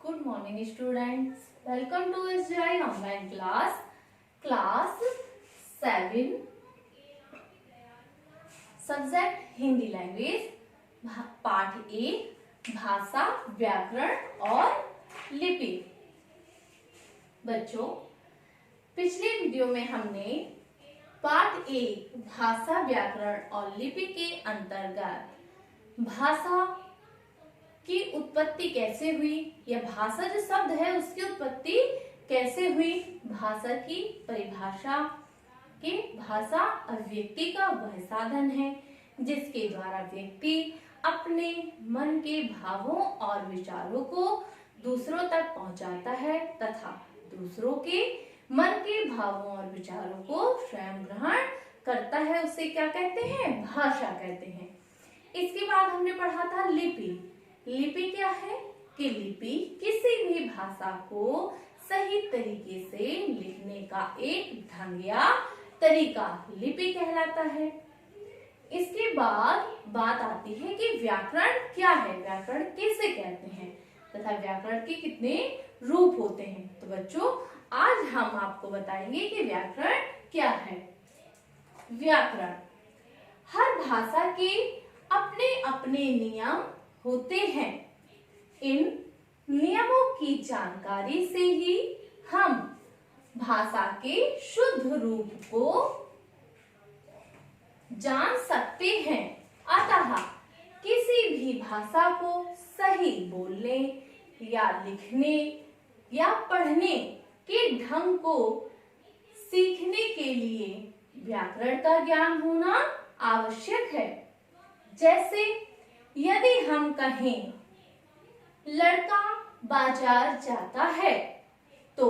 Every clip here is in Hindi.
Good morning students. Welcome to SGI online class 7 subject Hindi language पाठ 1 भाषा व्याकरण और लिपि। बच्चों, पिछले वीडियो में हमने पाठ 1 भाषा व्याकरण और लिपि के अंतर्गत भाषा की उत्पत्ति कैसे हुई या भाषा जो शब्द है उसकी उत्पत्ति कैसे हुई, भाषा की परिभाषा कि भाषा अभिव्यक्ति का वह साधन है जिसके द्वारा व्यक्ति अपने मन के भावों और विचारों को दूसरों तक पहुंचाता है तथा दूसरों के मन के भावों और विचारों को स्वयं ग्रहण करता है। उसे क्या कहते हैं? भाषा कहते हैं। इसके बाद हमने पढ़ा था लिपि। लिपि क्या है कि लिपि किसी भी भाषा को सही तरीके से लिखने का एक ढंग या तरीका लिपि कहलाता है। इसके बाद बात आती है कि व्याकरण क्या है, व्याकरण किसे कहते हैं तथा व्याकरण के कितने रूप होते हैं। तो बच्चों, आज हम आपको बताएंगे कि व्याकरण क्या है। व्याकरण हर भाषा के अपने अपने नियम होते हैं। इन नियमों की जानकारी से ही हम भाषा के शुद्ध रूप को जान सकते हैं। अतः किसी भी भाषा को सही बोलने या लिखने या पढ़ने के ढंग को सीखने के लिए व्याकरण का ज्ञान होना आवश्यक है। जैसे यदि हम कहें लड़का बाजार जाता है तो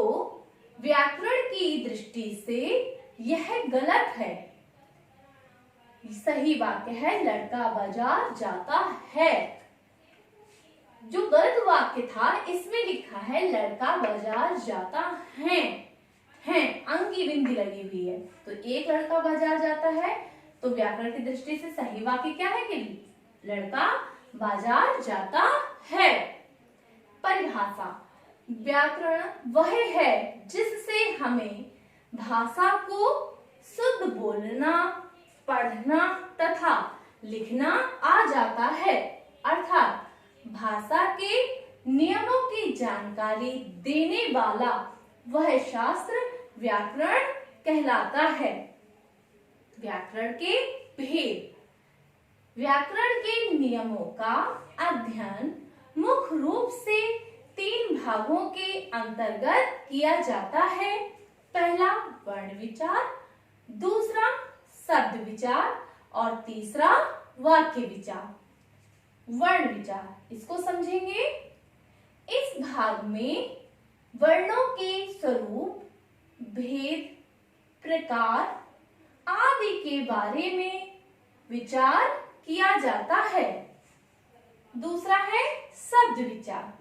व्याकरण की दृष्टि से यह गलत है। सही वाक्य है लड़का बाजार जाता है। जो गलत वाक्य था इसमें लिखा है लड़का बाजार जाता है। अंग की बिंदी लगी हुई है तो एक लड़का बाजार जाता है तो व्याकरण की दृष्टि से सही वाक्य क्या है कि लड़का बाजार जाता है। परिभाषा व्याकरण वह है जिससे हमें भाषा को शुद्ध बोलना, पढ़ना तथा लिखना आ जाता है। अर्थात भाषा के नियमों की जानकारी देने वाला वह शास्त्र व्याकरण कहलाता है। व्याकरण के भेद। व्याकरण के नियमों का अध्ययन मुख्य रूप से 3 भागों के अंतर्गत किया जाता है। पहला वर्ण विचार, दूसरा शब्द विचार और तीसरा वाक्य विचार। वर्ण विचार, इसको समझेंगे। इस भाग में वर्णों के स्वरूप, भेद, प्रकार आदि के बारे में विचार किया जाता है। दूसरा है शब्द विचार।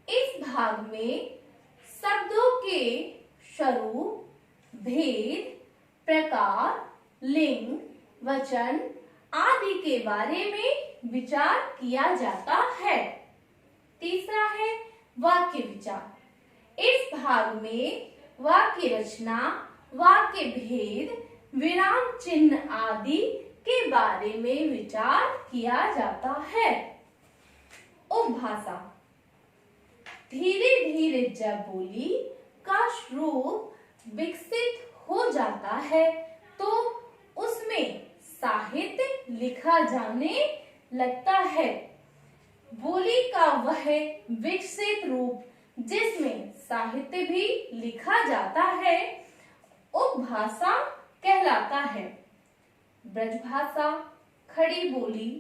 इस भाग में शब्दों के स्वरूप, भेद, प्रकार, लिंग, वचन आदि के बारे में विचार किया जाता है। तीसरा है वाक्य विचार। इस भाग में वाक्य रचना, वाक्य भेद, विराम चिन्ह आदि के बारे में विचार किया जाता है। उपभाषा धीरे धीरे जब बोली का रूप विकसित हो जाता है तो उसमें साहित्य लिखा जाने लगता है। बोली का वह विकसित रूप जिसमें साहित्य भी लिखा जाता है उपभाषा कहलाता है। ब्रजभाषा, खड़ी बोली,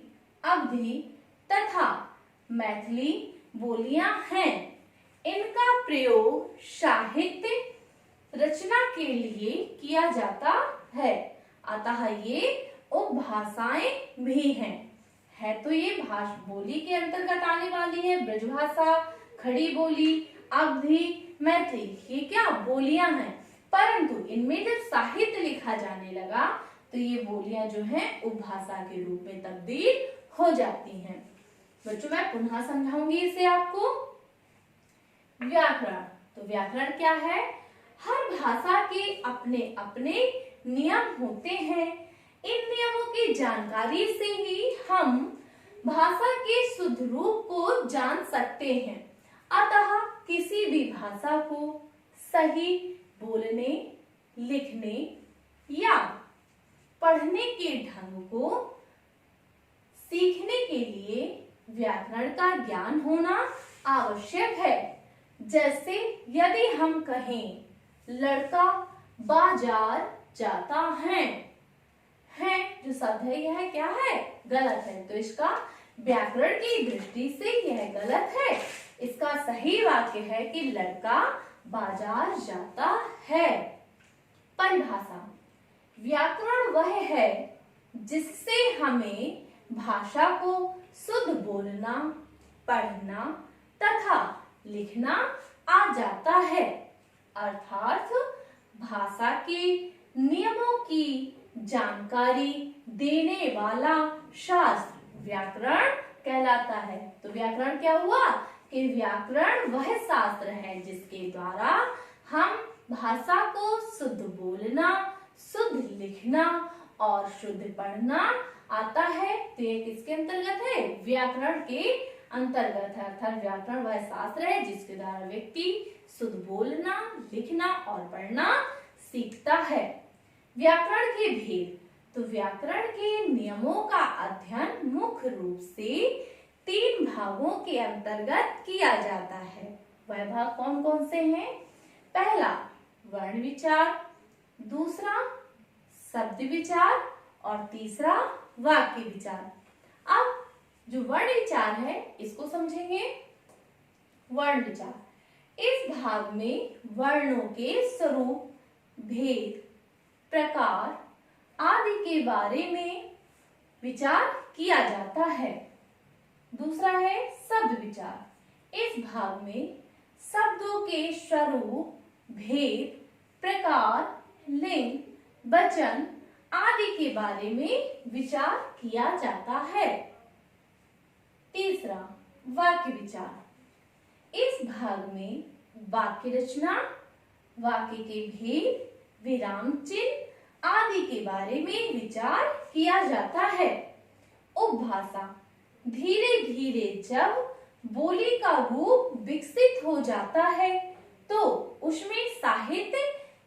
अवधी तथा मैथिली बोलियां हैं। इनका प्रयोग साहित्य रचना के लिए किया जाता है। अतः ये उपभाषाएं भी हैं। है तो ये बोली के अंतर्गत आने वाली है। ब्रजभाषा, खड़ी बोली, अवधी, मैथिली, ये क्या बोलियां हैं। परंतु इनमें जब साहित्य लिखा जाने लगा तो ये बोलियां जो हैं उपभाषा के रूप में तब्दील हो जाती हैं। बच्चों, मैं पुनः समझाऊंगी इसे आपको। व्याकरण। तो व्याकरण क्या है? हर भाषा के अपने अपने नियम होते हैं। इन नियमों की जानकारी से ही हम भाषा के शुद्ध रूप को जान सकते हैं। अतः किसी भी भाषा को सही बोलने, लिखने या पढ़ने के ढंग को सीखने के लिए व्याकरण का ज्ञान होना आवश्यक है। जैसे यदि हम कहें लड़का बाजार जाता है, जो शब्द है यह क्या है? गलत है। तो इसका व्याकरण की दृष्टि से यह गलत है। इसका सही वाक्य है कि लड़का बाजार जाता है। परिभाषा। व्याकरण वह है जिससे हमें भाषा को शुद्ध बोलना, पढ़ना तथा लिखना आ जाता है। अर्थात भाषा के नियमों की जानकारी देने वाला शास्त्र व्याकरण कहलाता है। तो व्याकरण क्या हुआ कि व्याकरण वह शास्त्र है जिसके द्वारा हम भाषा को शुद्ध बोलना, शुद्ध लिखना और शुद्ध पढ़ना आता है। तो ये किसके अंतर्गत है? व्याकरण के अंतर्गत है। अर्थात व्याकरण वह शास्त्र है जिसके द्वारा व्यक्ति शुद्ध बोलना, लिखना और पढ़ना सीखता है। व्याकरण के भेद। तो व्याकरण के नियमों का अध्ययन मुख्य रूप से 3 भागों के अंतर्गत किया जाता है। वह भाग कौन कौन से हैं? पहला वर्ण विचार, दूसरा शब्द विचार और तीसरा वाक्य विचार। अब जो वर्ण विचार है इसको समझेंगे। वर्ण विचार, इस भाग में वर्णों के स्वरूप, भेद, प्रकार आदि के बारे में विचार किया जाता है। दूसरा है शब्द विचार। इस भाग में शब्दों के स्वरूप, भेद, प्रकार, लिंग, वचन आदि के बारे में विचार किया जाता है। तीसरा वाक्य विचार। इस भाग में वाक्य रचना, वाक्य के भेद, विराम चिन्ह आदि के बारे में विचार किया जाता है। उपभाषा, धीरे धीरे जब बोली का रूप विकसित हो जाता है तो उसमें साहित्य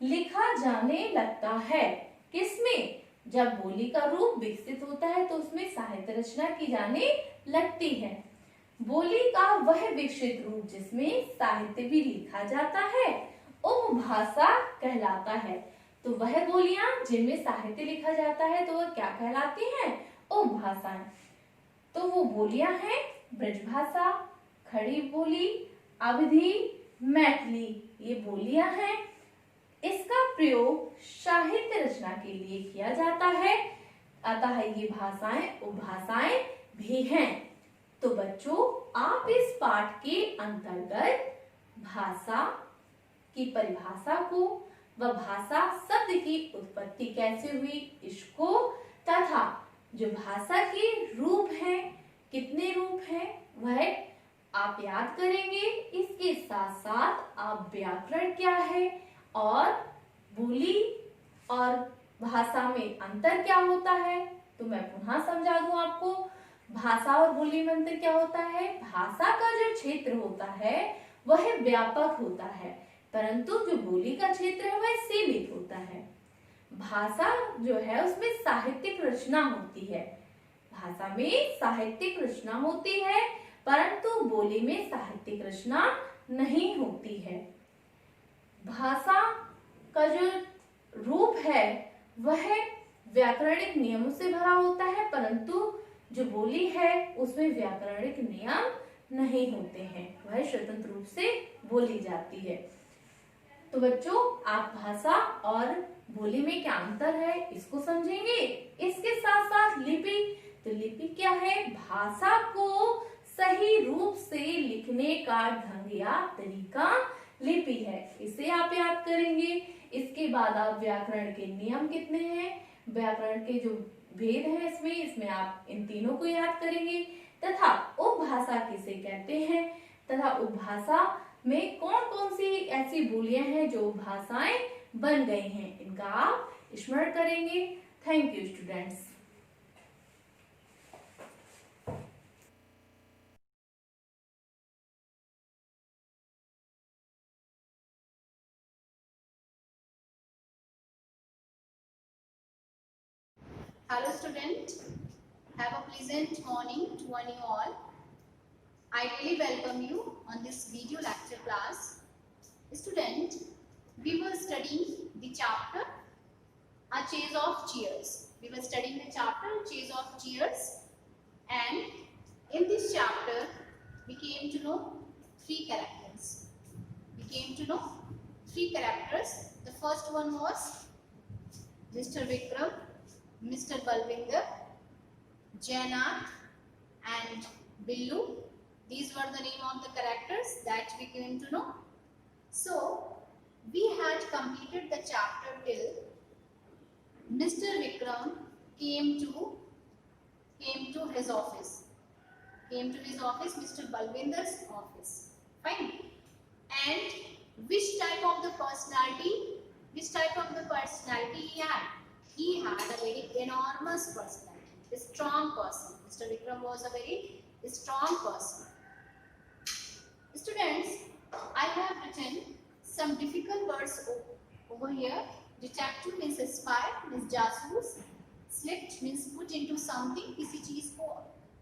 लिखा जाने लगता है। किसमें? जब बोली का रूप विकसित होता है तो उसमें साहित्य रचना की जाने लगती है। बोली का वह विकसित रूप जिसमें साहित्य भी लिखा जाता है उपभाषा कहलाता है। तो वह बोलियां जिनमें साहित्य लिखा जाता है तो वह क्या कहलाती हैं? उपभाषाएं। तो वो बोलियां हैं ब्रजभाषा, खड़ी बोली, अवधी, मैथिली, ये बोलियां हैं। इसका प्रयोग साहित्य रचना के लिए किया जाता है। अतः ये भाषाएं उपभाषाएं भी हैं। तो बच्चों, आप इस पाठ के अंतर्गत भाषा की परिभाषा को व भाषा शब्द की उत्पत्ति कैसे हुई इसको तथा जो भाषा के रूप हैं, कितने रूप हैं, वह आप याद करेंगे। इसके साथ साथ आप व्याकरण क्या है और बोली और भाषा में अंतर क्या होता है, तो मैं पुनः समझा दूं आपको। भाषा और बोली में अंतर क्या होता है? भाषा का जो क्षेत्र होता है वह व्यापक होता है, परंतु जो बोली का क्षेत्र है वह सीमित होता है। भाषा जो है उसमें साहित्यिक रचना होती है, भाषा में साहित्यिक रचना होती है, परंतु बोली में साहित्यिक रचना नहीं होती है। भाषा का जो रूप है वह व्याकरणिक नियमों से भरा होता है, परंतु जो बोली है उसमें व्याकरणिक नियम नहीं होते हैं, वह स्वतंत्र रूप से बोली जाती है। तो बच्चों, आप भाषा और बोली में क्या अंतर है इसको समझेंगे। इसके साथ साथ लिपि। तो लिपि क्या है? भाषा को सही रूप से लिखने का ढंग या तरीका लिपि है, इसे आप याद करेंगे। इसके बाद आप व्याकरण के नियम कितने हैं, व्याकरण के जो भेद है इसमें आप इन तीनों को याद करेंगे तथा उपभाषा किसे कहते हैं तथा उपभाषा में कौन कौन सी ऐसी बोलियां हैं जो भाषाएं बन गई हैं, इनका आप स्मरण करेंगे। Thank you students. Hello student, have a pleasant morning to one you all. I really welcome you on this video lecture class. Student, we were studying the chapter A Chase of Cheers. We were studying the chapter Chase of Cheers, and in this chapter we came to know three characters. The first one was Mr. Vikram, Mr. Balvinder, Jainath and Billu. These were the name of the characters that we came to know. So, we had completed the chapter till Mr. Vikram came to his office. Mr. Balvinder's office. Fine. And which type of the personality he had? He had a very enormous personality, a strong person. Mr. Vikram was a very strong person. Students, I have written some difficult words over here. Detective means spy, means jasus. Slipped means put into something, किसी चीज को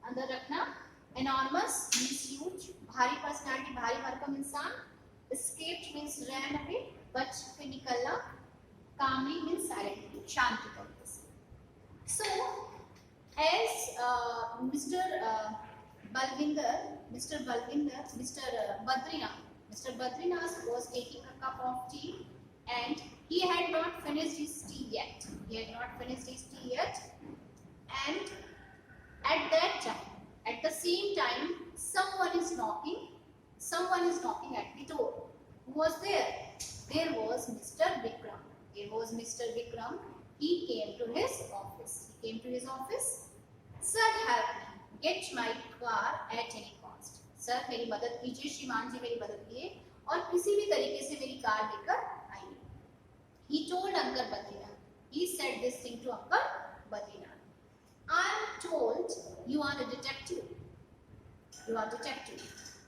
अंदर रखना. Enormous means huge. भारी personality, भारी भरकम इंसान. Escaped means ran away, बच के निकलना. Calmly means silently, शांति तरीके से. So, as Mr. Badrinath was taking a cup of tea, and he had not finished his tea yet. And at that time, at the same time, someone is knocking at the door. Who was there? There was Mr. Vikram. He came to his office. Sir, help me. Get my car at any cost. Sir, मेरी मदद कीजिए, श्रीमान जी मेरी मदद कीजिए और किसी भी तरीके से मेरी कार लेकर आइए. He told Uncle Badrinath. He said this thing to Uncle Badrinath. I am told you are a detective.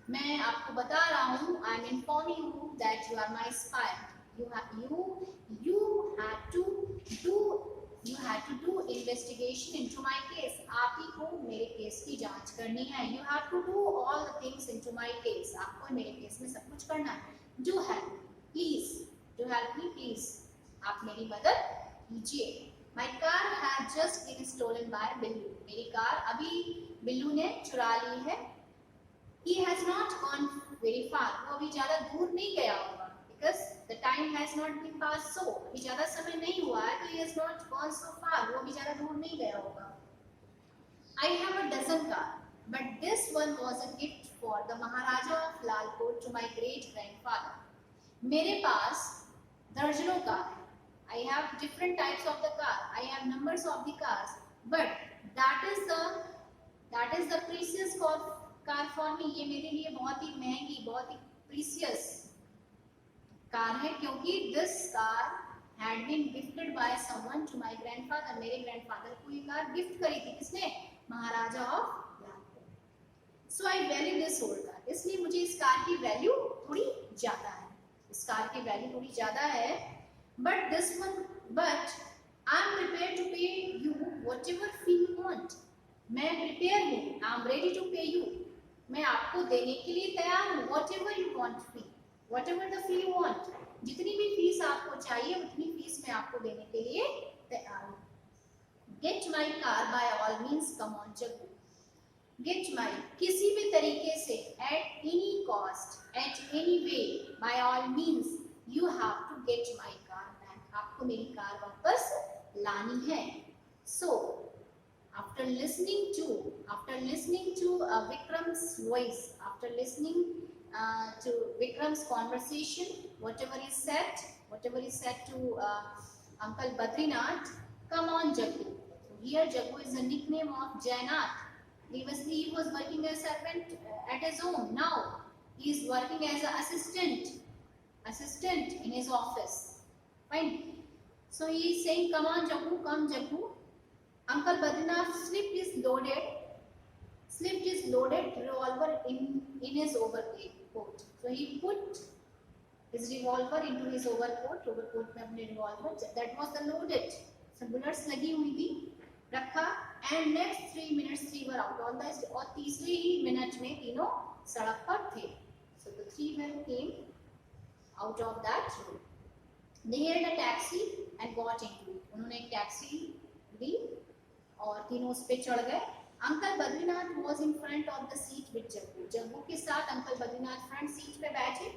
मैं आपको बता रहा हूँ. I am informing you that you are my spy. You had to do investigation into my case. आप ही को मेरे केस की जांच करनी है. You have to do all the things into my case. आपको मेरे केस में सब कुछ करना है. Do help me please. आप मेरी मदद कीजिए. My car had just been stolen by Billu. मेरी कार अभी बिल्लू ने चुरा ली है. He has not gone very far. वो अभी ज़्यादा दूर नहीं गया होगा. Because the time has not been passed so. अभी ज़्यादा समय नहीं हुआ है, तो he has not gone so far. वो अभी ज़्यादा दूर नहीं गया होगा. I have a dozen cars, but this one was a gift for the Maharaja of Lalkot to my great grandfather. मेरे पास दर्जनों कार है. I have different types of the car. I have numbers of the cars, but that is the precious car for me. ये मेरे लिए बहुत ही महंगी, बहुत ही precious कार है, क्योंकि this car had been gifted by someone to my grandfather. मेरे grandfather को ये कार गिफ्ट करी थी. किसने? Maharaja of Lalkot. So I value this old car. इसलिए मुझे इस कार की वैल्यू थोड़ी ज्यादा है. But I am prepared to pay you whatever fee you want. मैं प्रिपेयर हूँ. I am ready to pay you. मैं आपको देने के लिए तैयार हूँ. Whatever you want fee. Whatever the fee you want, जितनी भी फीस आपको चाहिए उतनी फीस मैं आपको देने के लिए तैयार हूँ. Get my car by all means. Come on, Jaggu. Get my किसी भी तरीके से, at any cost, at any way, by all means, you have to get my car back. आपको मेरी कार वापस लानी है. So after listening to Vikram's voice, after listening to Vikram's conversation, whatever he said to Uncle Badrinath, come on Jaggu. So here Jaggu is a nickname of Jainath. Previously he was working as a servant at his home. Now He is working as an assistant in his office. Fine. So he is saying, come on Jaggu, come Jaggu. Uncle Badrinath's slipped his loaded revolver in his overcoat. So he put his revolver into his overcoat में अपने revolver, that was the loaded. So bullets लगी हुई थी, रखा, and next 3 minutes 3 were out. और तीसरे ही मिनट में तीनों सड़क पर थे. So the 3 men came out of that room. They hailed a taxi and got into it. उन्होंने एक टैक्सी ली और तीनों उस पे चढ़ गए. Uncle Badrinath was in front of the seat with Jaggu. Jaggu के साथ Uncle Badrinath front seat पे बैठे.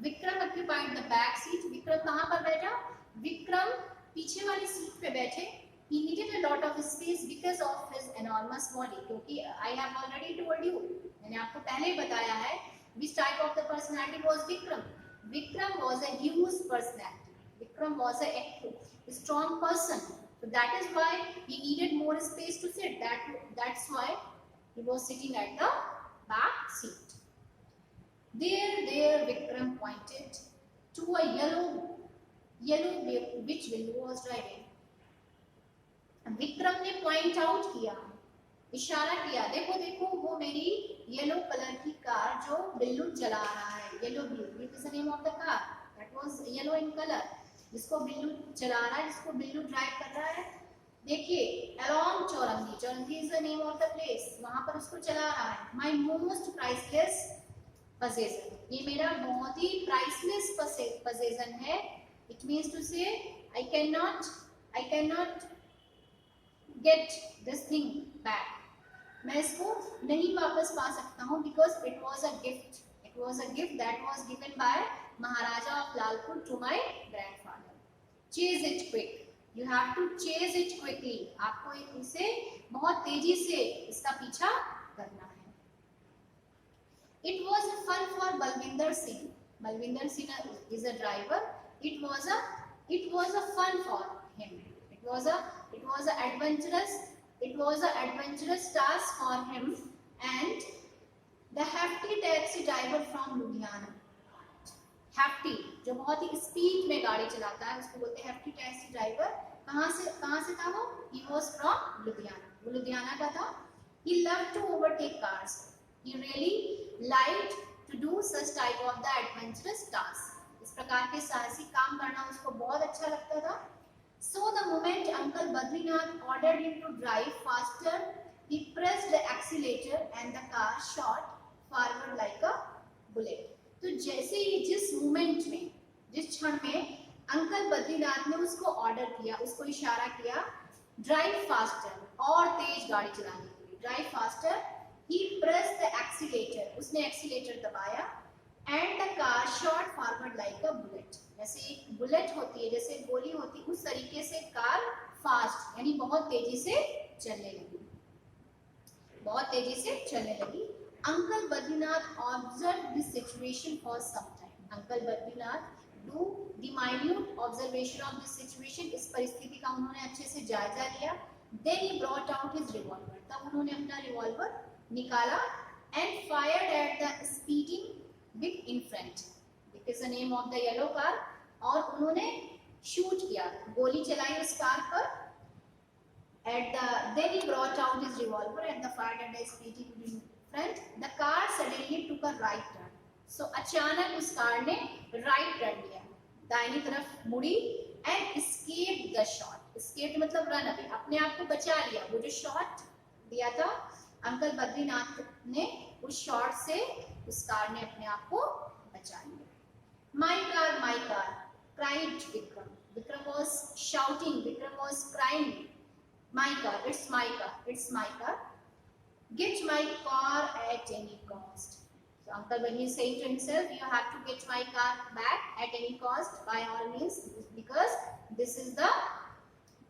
Vikram occupied the back seat. Vikram कहाँ पर बैठा? विक्रम पीछे वाली सीट पे बैठे. He needed a lot of space because of his enormous body. क्योंकि I have already told you, मैंने आपको पहले ही बताया है, which type of the personality was Vikram. Vikram was a huge personality. Vikram was a strong person. So that is why he needed more space to sit. That's why he was sitting at the back seat. There, Vikram pointed to a yellow which Billu was driving. Vikram ने पॉइंट आउट किया, इशारा किया, देखो देखो वो मेरी येलो कलर की कार जो बिल्लू चला रहा है. Yellow Billu is the name of the car that was yellow in colour, जिसको बिल्लू चला रहा है, जिसको बिल्लू ड्राइव कर रहा है. देखिए along Chowringhee is the name of the place, वहां पर उसको चला रहा है. माय मोस्ट प्राइसलेस possession, ये मेरा बहुत ही प्राइसलेस possession है. इट मींस टू से I can not get this thing back. मैं इसको नहीं वापस पा सकता हूँ because it was a gift. It was a gift that was given by Maharaja of Lalpur to my grandfather. Chase it quick. You have to chase it quickly. आपको इसे बहुत तेजी से इसका पीछा करना है. It was fun for Balwinder Singh. Balwinder Singh is a driver. It was a fun for him. It was a adventurous task for him. And the hefty taxi driver from Ludhiana. Hefty, जो बहुत ही स्पीड में गाड़ी चलाता है, उसको बोलते हैं hefty taxi driver. कहाँ से था वो? He was from Ludhiana. वो लुधियाना का था. He loved to overtake cars. He really liked to do such type of the adventurous task. इस प्रकार के साहसी काम करना उसको बहुत अच्छा लगता था. So the moment Uncle Badrinath ordered him to drive faster, he pressed the accelerator and the car shot forward like a bullet. तो जैसे ही जिस क्षण में अंकल बद्रीनाथ ने उसको ऑर्डर किया, उसको इशारा किया, ड्राइव फास्टर, और तेज गाड़ी चलाने के लिए, drive faster, he pressed the accelerator, उसने एक्सीलेटर दबाया, and the car shot forward like a bullet. जैसे एक बुलेट होती है, जैसे गोली होती है, उस तरीके से कार फास्ट यानी बहुत तेजी से चलने लगी. Uncle Badrinath observe this situation for some time. Uncle Badrinath do the minute observation of this situation, इस परिस्थिति का उन्होंने अच्छे से जायजा लिया. Then he brought out his revolver, तब उन्होंने अपना रिवॉल्वर निकाला, and fired at the speeding big in front, this is the name of the yellow car, और उन्होंने शूट किया, गोली चलाई उस कार पर. Then he brought out his revolver and the fired at the speeding in front. The car suddenly took a right turn. So अचानक उस कार ने right turn लिया, दाहिनी तरफ मुड़ी, and escaped the shot. Escaped मतलब run away, अपने आप को बचा लिया. वो जो शॉट दिया था अंकल बद्रीनाथ ने, उस शॉट से उस कार ने अपने आप को बचा लिया. My car, cried Vikram. Vikram was shouting, Vikram was crying. My car, it's my car. Get my car at any cost. So Uncle Bani is saying to himself, you have to get my car back at any cost, by all means, because this is the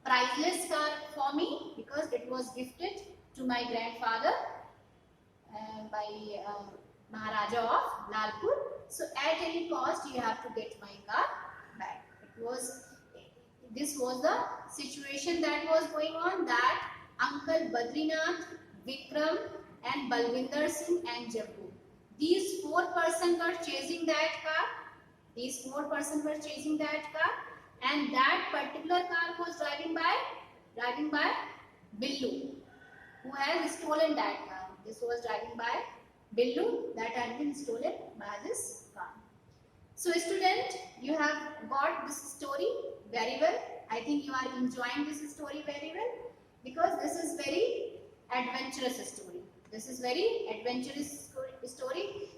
priceless car for me, because it was gifted to my grandfather by Maharaja of Lalpur. So at any cost you have to get my car back. This was the situation that was going on, that Uncle Badrinath, Vikram and Balwinder Singh and Jaggu, these 4 persons were chasing that car. These 4 persons were chasing that car, and that particular car was driving by Billu, who has stolen that car. This was driving by Billu that had been stolen by this car. So student, you have got this story very well. I think you are enjoying this story very well, because this is very adventurous story. This is very adventurous story.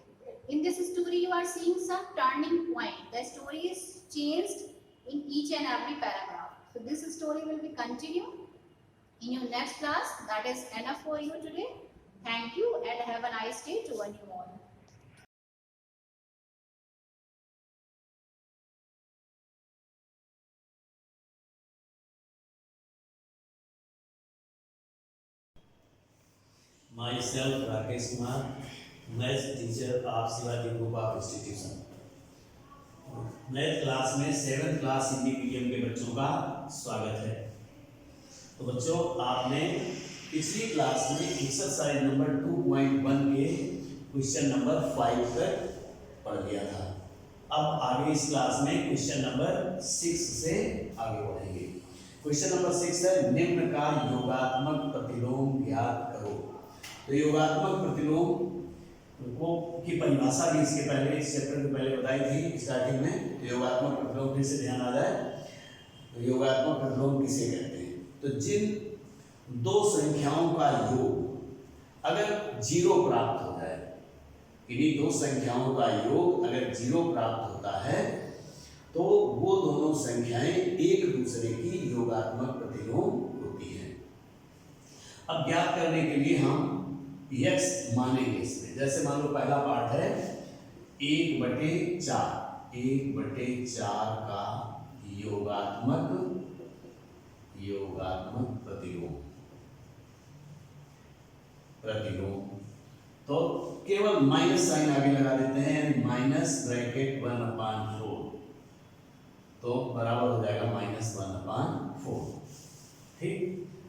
In this story you are seeing some turning point. The story is changed in each and every paragraph. So this story will be continued in your next class. That is enough for you today. Thank you and have a nice day to one you all. Myself Rakesh Kumar, math teacher आप Shivaji group of institution. Math class में 7th क्लास हिंदी मीडियम के बच्चों का स्वागत है। तो बच्चों, आपने पिछली क्लास में एक्सरसाइज नंबर 2.1 के क्वेश्चन नंबर 5 तक पढ़ लिया था। अब आगे इस क्लास में क्वेश्चन नंबर 6 से आगे बढ़ेंगे। क्वेश्चन नंबर 6 है, निम्न का योगात्मक प्रतिलोम ज्ञात करो। तो योगात्मक प्रतिलोम को की परिभाषा भी इसके पहले इस चैप्टर के पहले बताई थी स्टार्टिंग में। तो योगात्मक प्रतिलोम फिर से ध्यान आ जाए तो योगात्मक प्रतिलोम किसे कहते हैं? तो जिन दो संख्याओं का योग अगर 0 प्राप्त हो जाए, इन्हीं दो संख्याओं का योग अगर 0 प्राप्त होता है तो वो दोनों संख्याएं एक दूसरे की योगात्मक प्रतिलोम होती हैं। अब ज्ञात करने के लिए हम x मानेंगे इसमें। जैसे मान लो पहला पार्ट है 1/4 का योगात्मक प्रतिलोम। तो केवल माइनस साइन आगे लगा देते हैं, यानी माइनस ब्रैकेट 1/4, तो बराबर हो जाएगा -1/4। ठीक,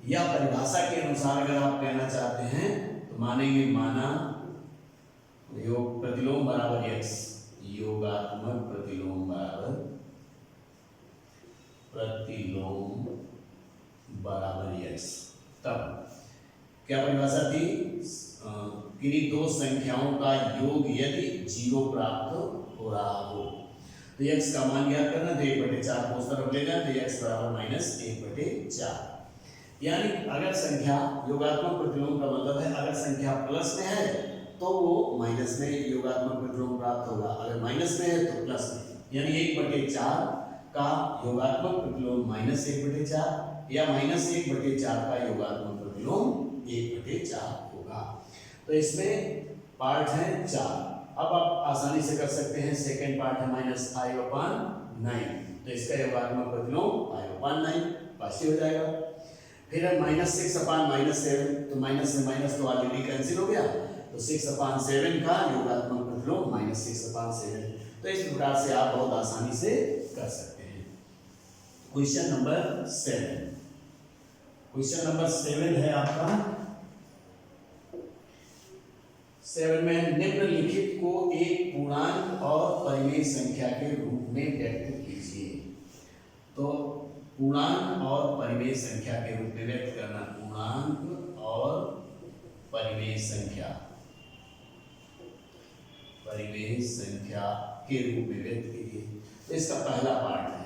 या परिभाषा के अनुसार अगर आप कहना चाहते हैं तो मानेंगे माना योग प्रतिलोम बराबर x, योगात्मक प्रतिलोम बराबर x। तब क्या परिभाषा थी? किन्हीं दो संख्याओं का योग यदि 0 प्राप्त हो रहा हो तो x का मान ज्ञात करना। तो 1/4 को उस तरफ ले जाए तो x बराबर -1/4। यानी अगर संख्या योगात्मक प्रतिलोम का मतलब है अगर संख्या प्लस में है तो वो माइनस में योगात्मक प्रतिलोम प्राप्त होगा, अगर माइनस में है तो प्लस में। यानी 1/4 का योगात्मक प्रतिलोम -1/4 या -1/4 का योगात्मक प्रतिलोम 1/4 होगा। तो इसमें पार्ट है 4। अब आप आसानी से कर सकते हैं। सेकंड पार्ट है -5/9, तो इसका योगात्मक प्रतिलोम 5/9 पॉजिटिव हो जाएगा। फिर है -6/-7, तो माइनस से माइनस तो ऑलरेडी कैंसिल हो गया, तो 6/7 का योगात्मक प्रतिलोम -6/7। तो इस प्रकार से आप बहुत आसानी से कर सकते हैं। क्वेश्चन नंबर 7 है आपका। 7 में निम्नलिखित को एक पूर्णांक और परिमेय संख्या के रूप में व्यक्त कीजिए। तो पूर्णांक और परिमेय संख्या के रूप में व्यक्त करना। पूर्णांक और परिमेय संख्या के रूप में व्यक्त कीजिए। तो इसका पहला पार्ट है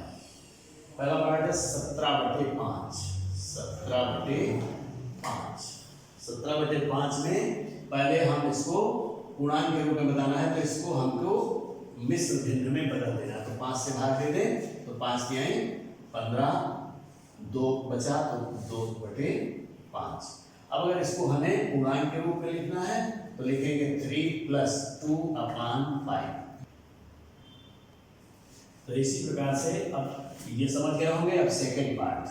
17/5। 17/5 में पहले हम इसको पूर्णांक के रूप में बताना है, तो इसको हमको मिश्र भिन्न में बदल देना। तो 5 से भाग दे दें तो 5 की आई 15, 2 बचा तो 2/5। अब अगर इसको हमें पूर्णांक के रूप में लिखना है तो लिखेंगे 3 + 2/5। तो इसी प्रकार से अब ये समझ गए होंगे। अब सेकंड पार्ट,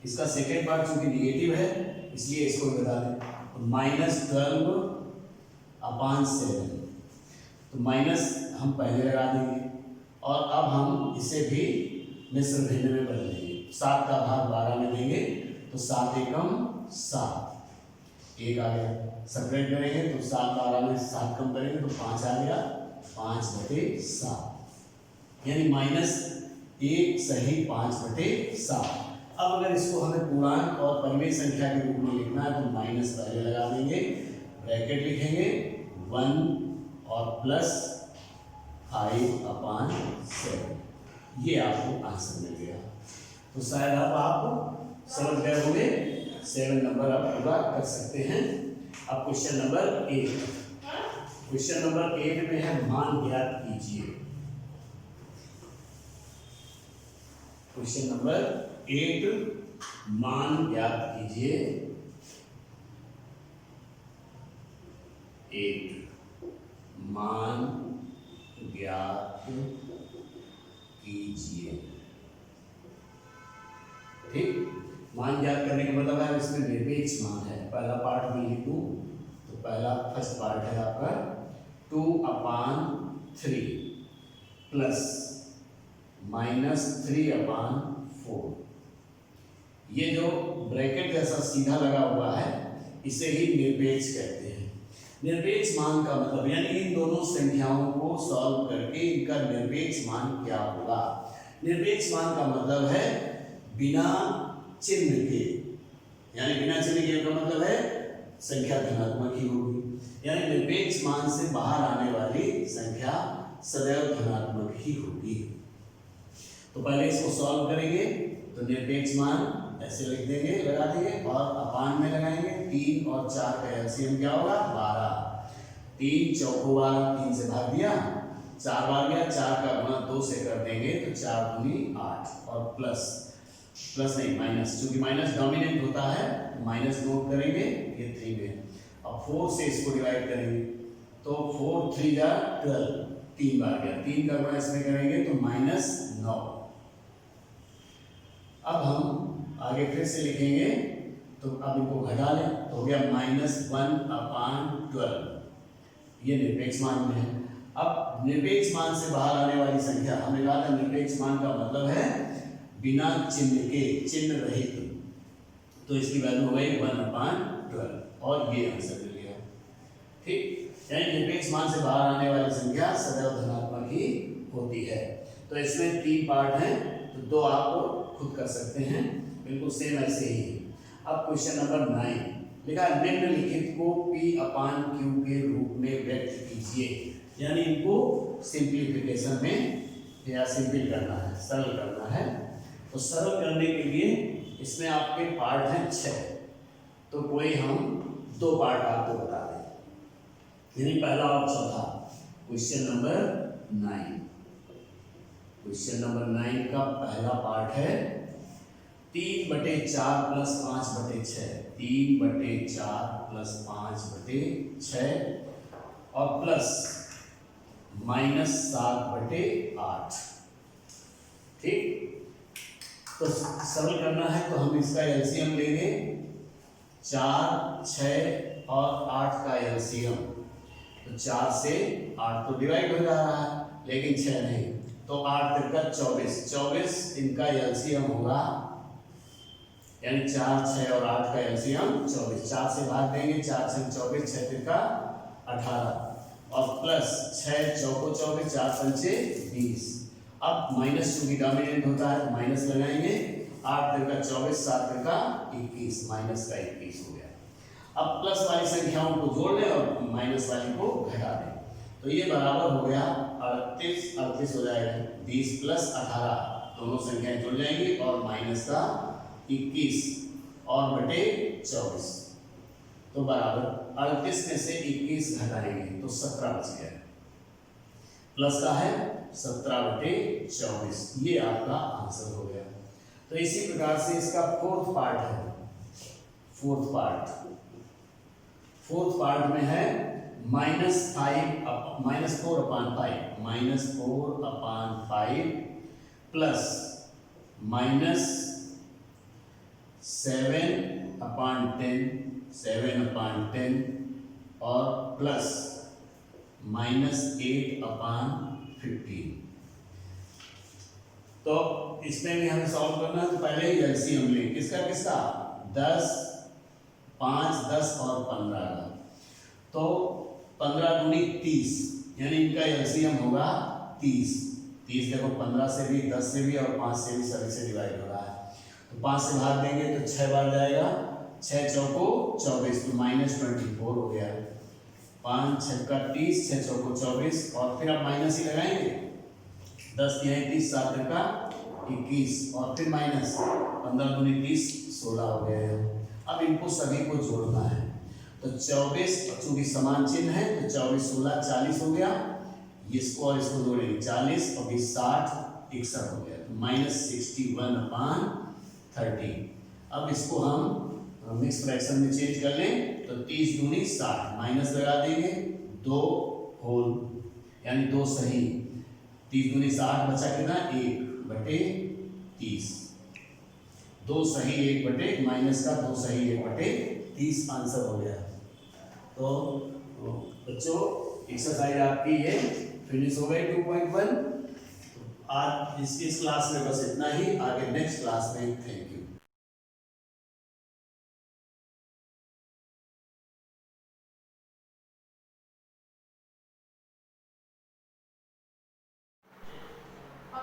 इसका सेकंड पार्ट चूंकि निगेटिव है इसलिए इसको बता दें। -12/7, तो माइनस हम पहले लगा देंगे और अब हम इसे भी मिश्र भिन्न में बदल देंगे। 7 का भाग 12 में देंगे तो 7 एकम 7, 1 आ गया। सेपरेट करेंगे तो 7 12 में 7 कम करेंगे तो 5 आ गया, 5/7 यानी -1 सही 5/7। अब अगर इसको हमें पूर्णांक और परिमेय संख्या के रूप में लिखना है तो माइनस पहले लगा देंगे, ब्रैकेट लिखेंगे 1 और प्लस 5/7, ये आपको आंसर मिल गया। तो शायद अब आप समझ गए होंगे, 7 नंबर आप पूरा कर सकते हैं। अब क्वेश्चन नंबर 8, क्वेश्चन नंबर 8 में है मान ज्ञात कीजिए। क्वेश्चन नंबर 8 मान ज्ञात कीजिए। 8 मान ज्ञात कीजिए। ठीक, मान ज्ञात करने का मतलब है इसमें निरपेक्ष मान है। पहला पार्ट में लिखूं तो पहला फर्स्ट पार्ट है आपका 2/3 प्लस -3/4। ये जो ब्रैकेट जैसा सीधा लगा हुआ है इसे ही निरपेक्ष कहते हैं। निरपेक्ष मान का मतलब यानी इन दोनों संख्याओं को सॉल्व करके इनका निरपेक्ष मान क्या होगा। निरपेक्ष मान का मतलब है बिना चिन्ह के, यानी बिना चिन्ह के का मतलब है संख्या धनात्मक ही होगी, यानी निरपेक्ष मान से बाहर आने वाली संख्या सदैव धनात्मक ही होगी। तो पहले इसको सॉल्व करेंगे तो निरपेक्ष मान ऐसे लिख देंगे, लगा देंगे और अपान में लगाएंगे। 3 और 4 का एलसीएम क्या होगा 12। 3 चौको 12, 3 से भाग दिया 4 बार गया, 4 का गुणा 2 से कर देंगे तो 4 दूनी 8 और प्लस नहीं माइनस, क्योंकि माइनस डोमिनेंट होता है माइनस नोट करेंगे ये 3 में। अब 4 से इसको डिवाइड करेंगे तो 4 3 जा 12, 3 बार गया, 3 का गुणा इसमें करेंगे तो -9। अब हम आगे फिर से लिखेंगे तो अब इनको घटा लें तो हो गया -1/12, ये निरपेक्ष मान में है। अब निरपेक्ष मान से बाहर आने वाली संख्या, हमने कहा था निरपेक्ष मान का मतलब है बिना चिन्ह के, चिन्ह रहित, तो इसकी वैल्यू हो गई 1/12 और ये आंसर मिल गया। ठीक, यानी निरपेक्ष मान से बाहर आने वाली संख्या सदैव धनात्मक ही होती है। तो इसमें 3 पार्ट हैं तो 2 आप खुद कर सकते हैं, बिल्कुल सेम ऐसे ही। अब क्वेश्चन नंबर 9 लिखा निम्नलिखित को P/Q के रूप में व्यक्त कीजिए, यानी इनको सिंप्लीफिकेशन में या सिंपल करना है, सरल करना है। तो सरल करने के लिए इसमें आपके पार्ट हैं 6, तो कोई हम 2 पार्ट आपको बता दें, यानी पहला और चौथा। क्वेश्चन नंबर 9, क्वेश्चन नंबर 9 का पहला पार्ट है 3/4 + 5/6, 3/4 + 5/6 और प्लस -7/8। ठीक, तो सरल करना है तो हम इसका एलसीएम लेंगे, 4, 6 और 8 का एलसीएम, तो 4 से 8 तो डिवाइड हो जा रहा है लेकिन 6 नहीं, तो 8 तिरका 24 इनका एलसीएम होगा, यानी 4, 6 और 8 का एलसीएम 24। 4 से भाग देंगे, 4 6 24, 6 तिरका 18 और प्लस 6 चौको 24, 4 पंचे 20। अब माइनस चूंकि डोमिनेंट होता है माइनस लगाएंगे, 8 तिरका 24, 7 तिरका 21, माइनस का 21 हो गया। अब प्लस वाली संख्याओं को जोड़ लें और माइनस वाली को घटा दें, तो ये बराबर हो गया 38 हो जाएगा। 20 + 18 दोनों संख्याएं जुड़ जाएंगी और माइनस का 21 और बटे 24, तो बराबर 38 में से 21 घटाएंगे तो 17 बच गया। प्लस का है 17/24, ये आपका आंसर हो गया। तो इसी प्रकार से इसका फोर्थ पार्ट है, फोर्थ पार्ट में है -4/5 प्लस -7/10 और प्लस -8/15। तो इसमें भी हमें सॉल्व करना है तो पहले ही एलसीएम लें, किसका 10, 5, 10 और 15 का। तो 15 दूनी 30, यानी इनका एलसीएम होगा 30। 30 देखो 15 से भी, 10 से भी और 5 से भी, सभी से डिवाइड हो रहा है। तो 5 से भाग देंगे तो 6 बार जाएगा, 6 चौको 24, तो -24 हो गया। 5 छक्का 30, 6 चौको 24, और फिर आप माइनस ही लगाएंगे। 10 तिहाई 30, 7 का 21, और फिर माइनस 15 दूनी 30, 16 हो गया। अब इनको सभी को जोड़ना है, तो 24, चूंकि समान चिन्ह है तो 24, 16, 40 हो गया। इसको और इसको जोड़ेंगे, 40 और 20, 60, 61 हो गया, तो -61/30। अब इसको हम मिक्स फ्रैक्शन में चेंज कर लें, तो 30 दूनी 60, माइनस लगा देंगे, 2 होल यानी 2 सही। 30 दूनी 60 बचा कितना, 1/30। 2 सही 1/, माइनस का 2 सही 1/30 आंसर हो गया। तो बच्चों एक्सरसाइज आपकी ये फिनिश हो गई 2.1। आज इस क्लास में बस इतना ही, आगे नेक्स्ट क्लास में। Thank you.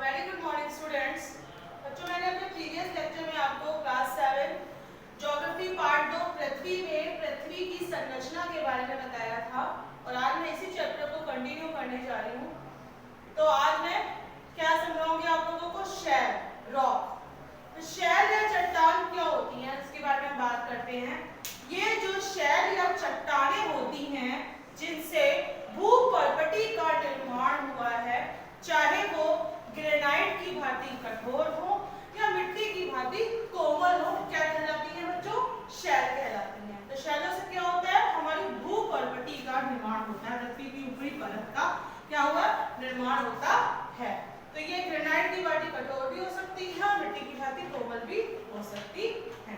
Very good morning students. बच्चों, मैंने अपने प्रीवियस लेक्चर में आपको क्लास 7 ज्योग्राफी पार्ट 2 पृथ्वी में पृथ्वी की संरचना के बारे में बताया था, और आज मैं इसी चैप्टर को कंटिन्यू करने जा रही हूँ। तो आज मैं क्या समझाऊंगी आप लोगों को, शैल, रॉक। तो शैल या चट्टान क्या होती हैं, इसके बारे में बात करते हैं। ये जो शैल या चट्टानें होती हैं जिनसे भूपर्वती का निर्माण हुआ है, चाहे वो ग्रेनाइट की भांति कठोर हो या मिट्टी की भांति कोमल हो, क्या कहलाती है बच्चों, शैल कहलाती हैं। तो शैलों से क्या होता है, हमारी भूपर्वती का निर्माण होता है, पृथ्वी की ऊपरी परत का क्या हुआ, निर्माण होता है। तो ये ग्रेनाइट की भांति कठोर भी हो सकती है, मिट्टी की भांति कोमल भी हो सकती है।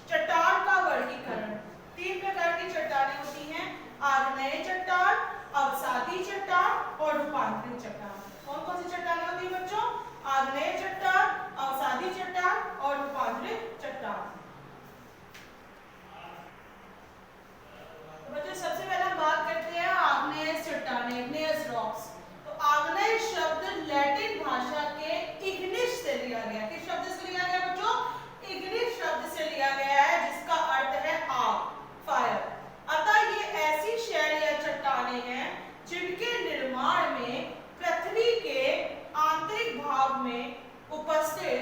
चट्टान का वर्गीकरण, 3 प्रकार की चट्टानें होती हैं, आग्नेय चट्टान, अवसादी चट्टान और रूपांतरित चट्टान। कौन कौन सी चट्टानें होती है बच्चों, आग्नेय चट्टान, अवसादी चट्टान और रूपांतरित चट्टान। तो बच्चों सबसे पहले हम बात करते हैं आग्नेय चट्टानें, इग्नियस रॉक्स। तो आग्नेय शब्द लैटिन भाषा के इग्निस से लिया गया। किस शब्द से लिया गया बच्चों, इग्निस शब्द से लिया गया है, जिसका अर्थ है आग, फायर। अतः ये ऐसी शैल या चट्टानें हैं जिनके निर्माण में पृथ्वी के आंतरिक भाग में उपस्थित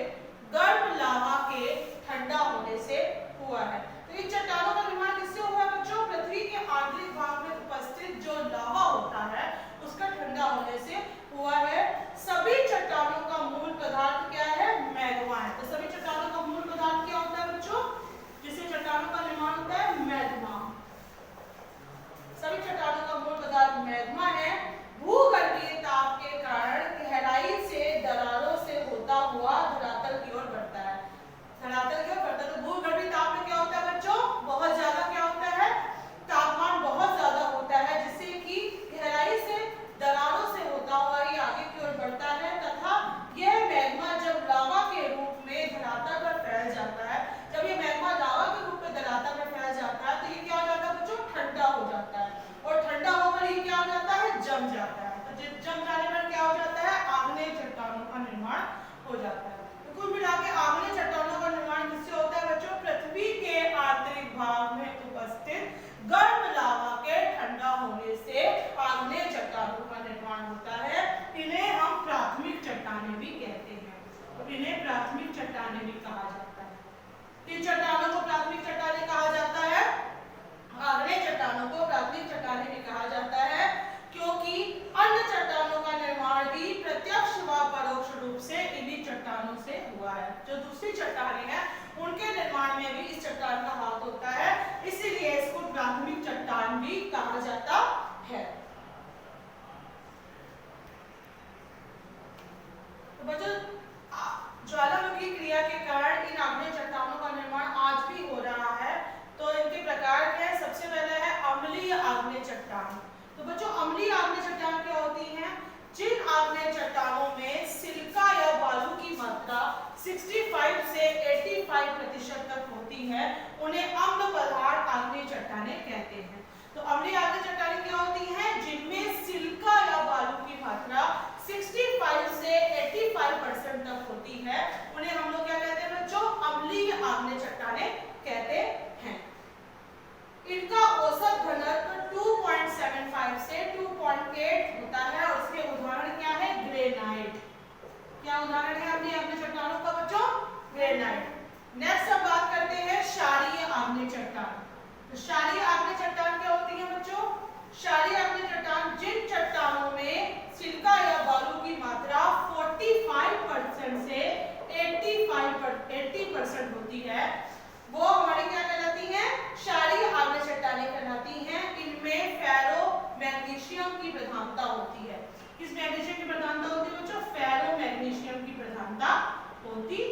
गर्म लावा के ठंडा होने से हुआ है। तो ये चट्टानों का निर्माण किससे हुआ है बच्चों, पृथ्वी के आंतरिक भाग में उपस्थित जो लावा होता है उसका ठंडा होने से हुआ है। सभी चट्टानों का मूल पदार्थ क्या है, मैग्मा है। तो सभी चट्टानों का मूल पदार्थ क्या होता है बच्चों, जिससे चट्टानों का निर्माण होता है, मैग्मा। सभी चट्टानों का मूल पदार्थ मैग्मा है। भूगर्भीय ताप के कारण गहराई से दरारों से होता हुआ धरातल की ओर बढ़ता है, धरातल की ओर बढ़ता है। तो भूगर्भीय ताप में क्या होता है बच्चों, बहुत ज्यादा क्या होता है, तापमान बहुत ज्यादा होता है, जिससे कि गहराई से दरारों से होता हुआ ये आगे की ओर बढ़ता है, तथा यह मैग्मा जब लावा के रूप में धरातल पर फैल जाता है, जब ये मैग्मा लावा के रूप में धरातल पर फैल जाता है, तो ये क्या हो जाता है बच्चों, ठंडा हो जाता है, और ठंडा होकर ये क्या हो जाता है, जम जाता है। तो जम जाने पर क्या हो जाता है, आग्नेय चट्टानों का निर्माण हो जाता है। तो कुल मिला के आग्नेय चट्टानों का निर्माण किससे होता है बच्चों, पृथ्वी के आंतरिक भाग में उपस्थित गर्म लावा के ठंडा होने से आग्नेय चट्टानों का निर्माण होता है। इन्हें हम प्राथमिक चट्टानें भी कहते हैं, तो इन्हें प्राथमिक चट्टानें भी कहा जाता है। इन चट्टानों को प्राथमिक चट्टानें कहा जाता है, आग्नेय चट्टानों को प्राथमिक चट्टानें भी कहा जाता है, क्योंकि अन्य चट्टानों का निर्माण भी प्रत्यक्ष व परोक्ष रूप से इन्हीं चट्टानों से हुआ है। जो दूसरी चट्टानें हैं उनके निर्माण में भी इस चट्टान का हाथ होता है, इसीलिए इसको प्राथमिक चट्टान भी कहा जाता है। तो बच्चों, ज्वालामुखी क्रिया के कारण इन आग्नेय चट्टानों का निर्माण आज भी हो रहा है। तो इनके प्रकार क्या है, सबसे पहले है अम्लीय आग्नेय चट्टान। तो बच्चों, अम्लीय आग्नेय चट्टान क्या होती हैं, जिन आग्नेय चट्टानों में सिलिका या बालू की मात्रा 65 से 85% तक होती है, उन्हें अम्ल तो क्षारीय आग्नेय चट्टान क्या होती है बच्चों? क्षारीय आग्नेय चट्टान जिन चट्टानों में सिलिका या बालू की मात्रा 45% से 80% होती है, वो हमारी क्या कहलाती हैं? क्षारीय आग्नेय चट्टानें कहलाती हैं। इनमें फेरो मैग्नीशियम की प्रधानता होती है। किस मैग्नीशियम की प्रधानता होती है बच्चों? फेरो मैग्नीशियम की प्रधानता होती है।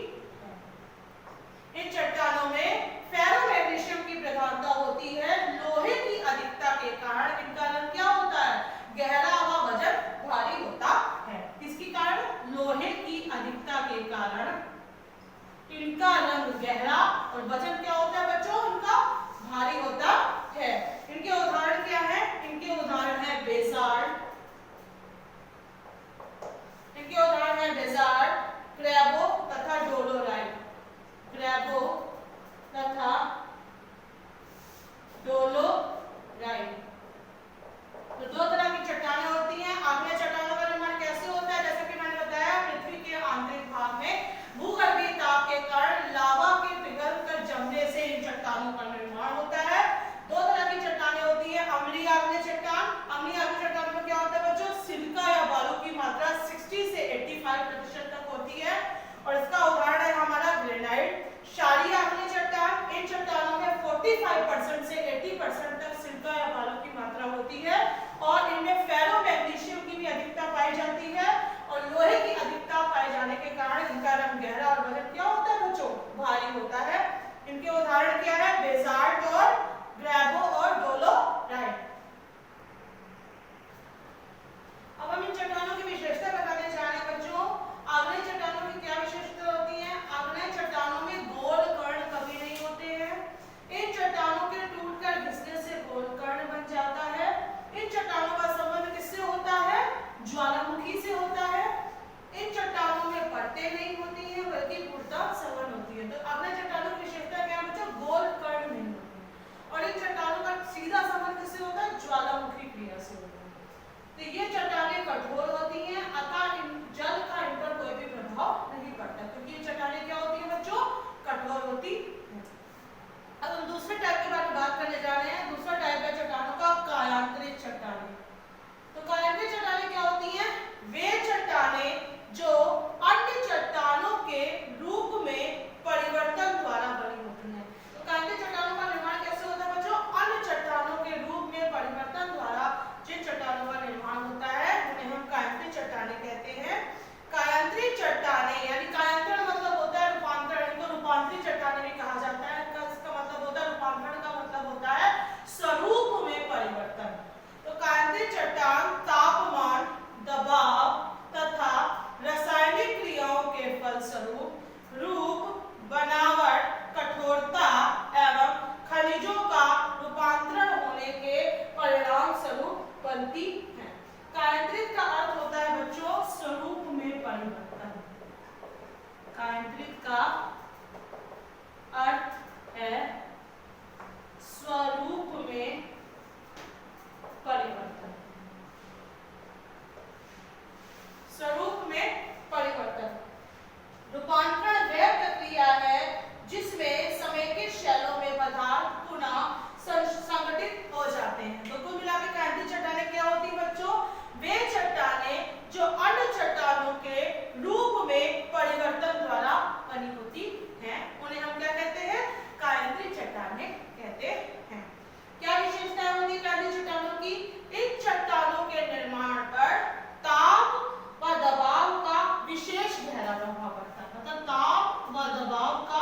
इन चट्टानों में फेरो मैग्नीशियम की प्रधानता होती है। लोहे की अधिकता के कारण इनका रंग क्या होता है? गहरा व वजन भारी होता है। किसके कारण? लोहे की अधिकता के कारण इनका रंग गहरा और वजन क्या होता है बच्चों? इनका भारी होता है। इनके उदाहरण क्या है? इनके उदाहरण है बेसाल्ट, इनके उदाहरण है बेसाल्ट, क्रेबो तथा डोलोराइट। क्रेबो तथा डोलोराइट। तो दो तरह की चट्टानें होती हैं। आग्नेय चट्टानों का निर्माण कैसे होता है? जैसे कि मैंने बताया, पृथ्वी के आंतरिक भाग में भूगर्भीय ताप के कारण लावा के पिघलकर जमने से इन चट्टानों का निर्माण होता है। दो तरह की चट्टानें होती है। अम्लीय आग्नेय चट्टान। अम्लीय आग्नेय चट्टान में क्या होता है बच्चों? सिलिका या बालू की मात्रा 60 से 85% तक होती है और इसका उदाहरण है हमारा ग्रेनाइट। क्षारीय आग्नेय चट्टान, इन चट्टानों में 45% से 80% तक सिलिका या बालू की मात्रा होती है और इनमें फेरो मैग्नीशियम की भी अधिकता पाई जाती है और लोहे की अधिकता पाए जाने के कारण इनका रंग गहरा और वजन क्या होता है बच्चों? भारी होता है। इनके उदाहरण क्या है? बेसाल्ट और ग्रेबो और डोलोराइट। अब हम इन चट्टानों की विशेषता बताने जा रहे हैं बच्चों। आग्नेय चट्टानों की क्या विशेषता होती है? आग्नेय चट्टानों में गोल कर्ण कभी नहीं होते हैं। इन चट्टानों के टूटकर घिसने से गोल कर्ण बन जाता है। इन चट्टानों का संबंध किससे होता है? ज्वालामुखी से होता है। इन चट्टानों में परतें नहीं होती हैं बल्कि पूर्णतः संघन होती है। तो आग्नेय चट्टानों की विशेषता क्या है बच्चों? गोल कर्ण नहीं होते और इन चट्टानों का सीधा संबंध किससे होता है? ज्वालामुखी क्रिया से होता है। तो ये चट्टानें कठोर होती हैं अतः जल का इन पर कोई भी प्रभाव नहीं पड़ता क्योंकि ये चट्टानें क्या होती हैं बच्चों? कठोर होती हैं। अब हम दूसरे टाइप के बारे में बात करने जा रहे हैं। दूसरा टाइप है चट्टानों का कायांतरित चट्टानें। तो कायांतरित चट्टानें क्या होती हैं? वे चट्टानें जो अन्य चट्टानों के रूप में परिवर्तन द्वारा बनी होती हैं। तो कायांतरित चट्टानों का निर्माण कैसे होता है बच्चों? अन्य चट्टानों के रूप में परिवर्तन द्वारा जिन चट्टानों का निर्माण होता है उन्हें हम कायांतरित चट्टानें कहते हैं। कायांतरित चट्टानें यानी कायांतरण मतलब होता है रूपांतरण। इनको रूपांतरित चट्टानें भी कहा जाता है। इसका मतलब होता है रूपांतरण का मतलब होता है स्वरूप में परिवर्तन। तो कायांतरित चट्टान तापमान, दबाव तथा रासायनिक क्रियाओं के फलस्वरूप रूप, बनावट, कठोरता एवं खनिजों का रूपांतरण होने के परिणाम स्वरूप बनती है। कायांतरित का अर्थ होता है बच्चों स्वरूप में परिवर्तन। कायांतरित का अर्थ है स्वरूप में परिवर्तन। स्वरूप में परिवर्तन। रूपांतरण वह प्रक्रिया है जिसमें समेकित शैलों में पदार्थ पुनः संगठित हो जाते हैं। तो कुल मिलाकर कायांतरित चट्टानें क्या होती है बच्चों? वे चट्टानें जो अन्य चट्टानों के रूप में परिवर्तन द्वारा बनी होती हैं उन्हें हम क्या कहते हैं? कायांतरित चट्टानें कहते हैं। क्या विशेषताएं होती है कायांतरित चट्टानों की? इन चट्टानों के निर्माण पर ताप व दबाव का विशेष गहरा प्रभाव पड़ता है। मतलब ताप व दबाव का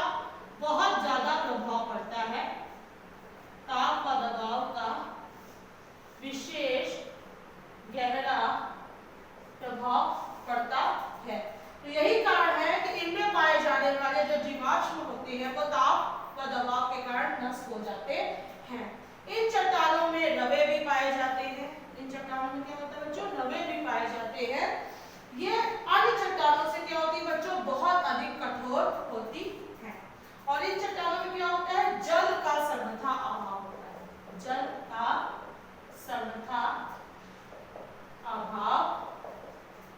बहुत ज्यादा प्रभाव पड़ता है। ताप व दबाव का विशेष गहरा प्रभाव पड़ता है। तो यही कारण है कि इनमें पाए जाने वाले जो जीवाश्म होते हैं वो ताप व दबाव के कारण नष्ट हो जाते हैं। इन चट्टानों में रवे भी पाए जाते हैं। इन चट्टानों में क्या होता है बच्चों? रवे भी पाए जाते हैं। ये अन्य चट्टानों से क्या होती है बच्चों? बहुत अधिक कठोर होती है। और इन चट्टानों में क्या होता है? जल का सर्वथा अभाव होता है। जल का सर्वथा अभाव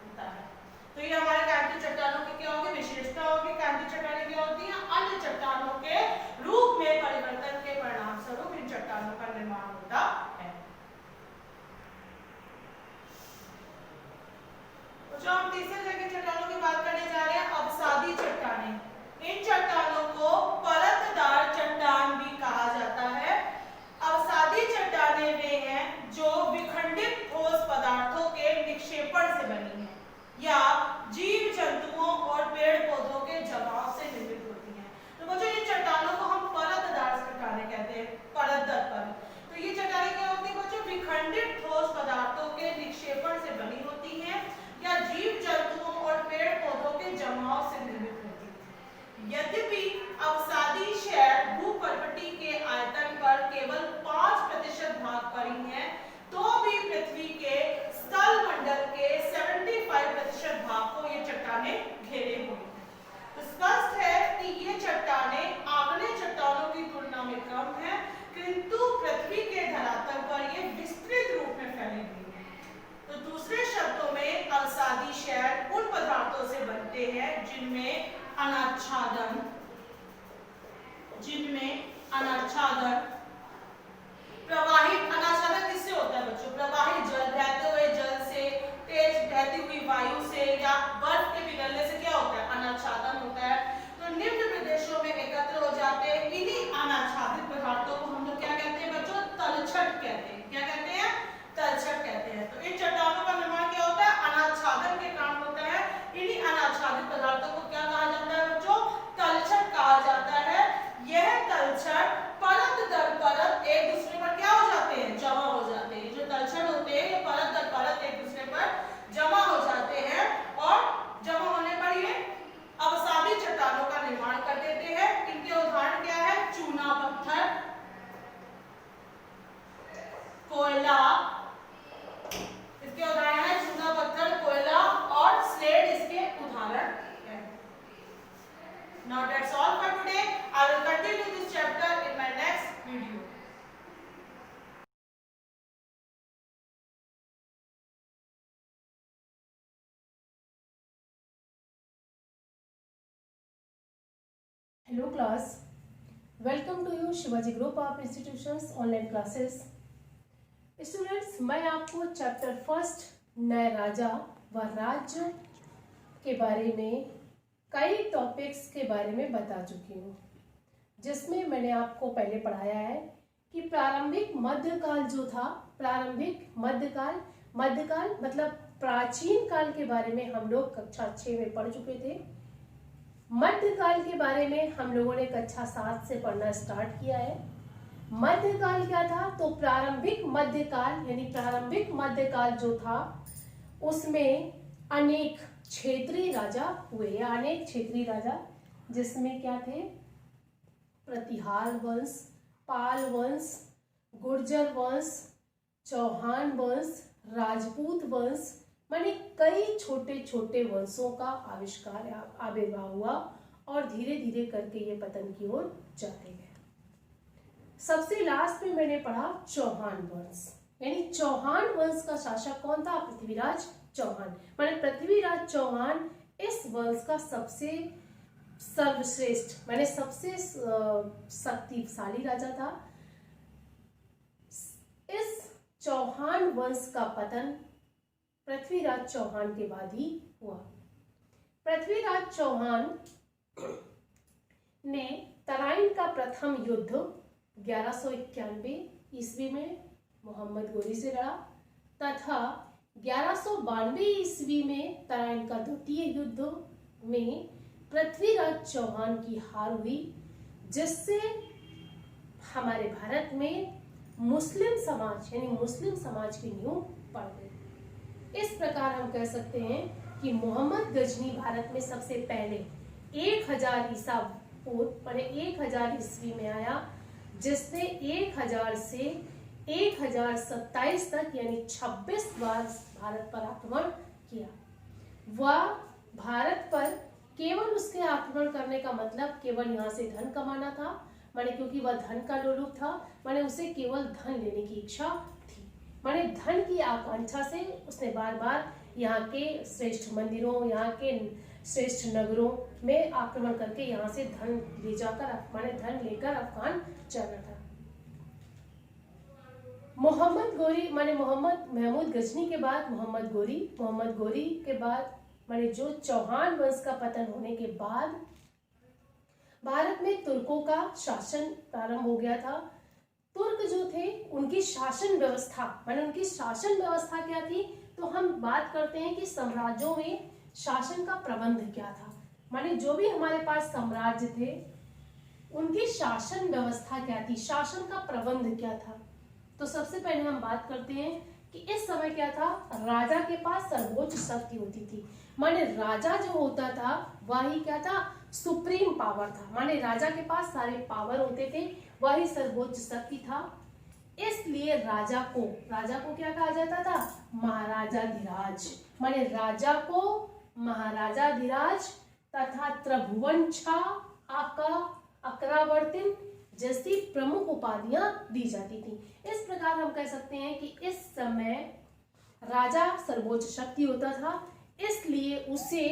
होता है। तो ये हमारे कायांतरित चट्टानों की क्या होगी? विशेषता होगी। कायांतरित चट्टानें क्या होती हैं? अन्य चट्टानों के रूप में परिवर्तन के परिणाम स्वरूप इन चट्टानों चट्टानों का निर्माण होता है। तो जो हम तीसरे तरह की चट्टानों की बात करने जा रहे हैं, अवसादी चट्टानें। इन चट्टानों को परतदार चट्टान भी कहा जाता है। अवसादी चट्टानें वे हैं जो विखंडित ठोस पदार्थों के निक्षेपण से बनी हैं या जीव जंतुओं और पेड़ पौधों के जमाव से निर्मित होती हैं। तो बच्चों इन चट्टानों को हम परतदार चट्टानें कहते हैं, परतदार परत। तो ये चट्टानें क्या होती है बच्चों? विखंडित ठोस पदार्थों के निक्षेपण से बनी होती हैं या जीव जंतुओं और पेड़ पौधों के जमाव से निर्मित होती है। यद्यपि अवसादी शैल भूपर्वती के आयतन पर केवल 5% भाग पर ही है, तो भी पृथ्वी के स्थल मंडल के 75% भाग को ये चट्टानें घेरे हुए हैं। तो स्पष्ट है कि ये चट्टानें आग्नेय चट्टानों की तुलना में कम है, किंतु पृथ्वी के धरातल पर ये विस्तृत रूप में फैली हुई है। तो दूसरे शब्दों में अवसादी शैल उन पदार्थों से बनते हैं जिनमें अनाच्छादन प्रवाहित, अनाच्छादन किससे होता है बच्चों? प्रवाहित जल, बहते हुए जल से, तेज बहती हुई वायु से या बर्फ के पिघलने से क्या होता है? अनाच्छादन होता है। तो निम्न प्रदेशों में एकत्र हो जाते हैं। इन्हीं अनाच्छादित पदार्थों को हम लोग क्या कहते हैं बच्चों? तलछट कहते हैं। क्या कहते हैं? तलछट कहते हैं। तो इन चट्टानों का निर्माण क्या होता है? अनाच्छादन के कारण होता है। इन्हीं अनाच्छादित पदार्थों को क्या कहा जाता है बच्चों? तलछट कहा जाता है। यह तलछट परत दर परत एक दूसरे पर क्या हो जाते हैं? जमा हो जाते हैं। जो तलछट होते हैं ये परत दर परत एक दूसरे पर जमा हो जाते हैं और जमा होने पर ये अवसादी चट्टानों का निर्माण कर देते हैं। इनके उदाहरण क्या है? चूना पत्थर, कोयला, इसके उदाहरण है चूना पत्थर, कोयला और स्लेट इसके उदाहरण हैं। Now that's all for today. I will continue this chapter in my next video. Hello class, welcome to you Shivaji group of institutions online classes. Students, मैं आपको चैप्टर फर्स्ट नए राजा व राज्य के बारे में कई टॉपिक्स के बारे में बता चुकी हूँ, जिसमें मैंने आपको पहले पढ़ाया है कि प्रारंभिक मध्यकाल जो था, प्रारंभिक मध्यकाल मतलब प्राचीन काल के बारे में हम लोग कक्षा 6 में पढ़ चुके थे। मध्यकाल के बारे में हम लोगों ने कक्षा 7 से पढ़ना स्टार्ट किया है। मध्यकाल क्या था? तो प्रारंभिक मध्यकाल यानी प्रारंभिक मध्यकाल जो था उसमें अनेक क्षेत्रीय राजा हुए, अनेक क्षेत्रीय राजा, जिसमें क्या थे? प्रतिहार वंश, पाल वंश, गुर्जर वंश, चौहान वंश, राजपूत वंश, माने कई छोटे छोटे वंशों का आविर्भाव हुआ और धीरे धीरे करके ये पतन की ओर जाते गए। सबसे लास्ट में मैंने पढ़ा चौहान वंश, यानी चौहान वंश का शासक कौन था? पृथ्वीराज चौहान। माने पृथ्वीराज चौहान इस वंश का सबसे सर्वश्रेष्ठ माने सबसे शक्तिशाली राजा था। इस चौहान वंश का पतन पृथ्वीराज चौहान के बाद ही हुआ। पृथ्वीराज चौहान ने तराइन का प्रथम युद्ध 1191 ईस्वी में मोहम्मद गोरी से लड़ा तथा 1192 ईस्वी में तराइन का द्वितीय युद्ध में पृथ्वीराज चौहान की हार हुई, जिससे हमारे भारत में मुस्लिम समाज यानी मुस्लिम समाज की नींव पड़ गई। इस प्रकार हम कह सकते हैं कि मोहम्मद गजनी भारत में सबसे पहले 1000 ईसा पूर्व माने 1000 ईस्वी में आया, जिसने 1000 से 1027 तक यानी 26 बार भारत पर आक्रमण किया। वह भारत पर केवल उसके आक्रमण करने का मतलब केवल यहाँ से धन कमाना था, माने क्योंकि वह धन का लोलुप था, माने उसे केवल धन लेने की इच्छा थी, माने धन की आकांक्षा से उसने बार बार यहाँ के श्रेष्ठ मंदिरों, यहाँ के श्रेष्ठ नगरों में आक्रमण करके यहाँ से धन ले जाकर माने धन लेकर अफगान जाना था। मोहम्मद गोरी माने मोहम्मद महमूद गजनी के बाद मोहम्मद गोरी के बाद माने जो चौहान वंश का पतन होने के बाद भारत में तुर्कों का शासन प्रारंभ हो गया था। तुर्क जो थे उनकी शासन व्यवस्था माने उनकी शासन व्यवस्था क्या थी, तो हम बात करते हैं कि साम्राज्यों में शासन का प्रबंध क्या था, माने जो भी हमारे पास साम्राज्य थे उनकी शासन व्यवस्था क्या थी, शासन का प्रबंध क्या था। तो सबसे पहले हम बात करते हैं कि इस समय क्या था, राजा के पास सर्वोच्च शक्ति होती थी, माने राजा जो होता था वही क्या था, सुप्रीम पावर था, माने राजा के पास सारे पावर होते थे, वही सर्वोच्च शक्ति था। इसलिए राजा को क्या कहा जाता था, महाराजाधिराज, माने राजा को महाराजाधिराज तथा त्रिभुवनछा अकरावर्तिन जैसी प्रमुख उपाधियां दी जाती थी। इस प्रकार हम कह सकते हैं कि इस समय राजा सर्वोच्च शक्ति होता था, इसलिए उसे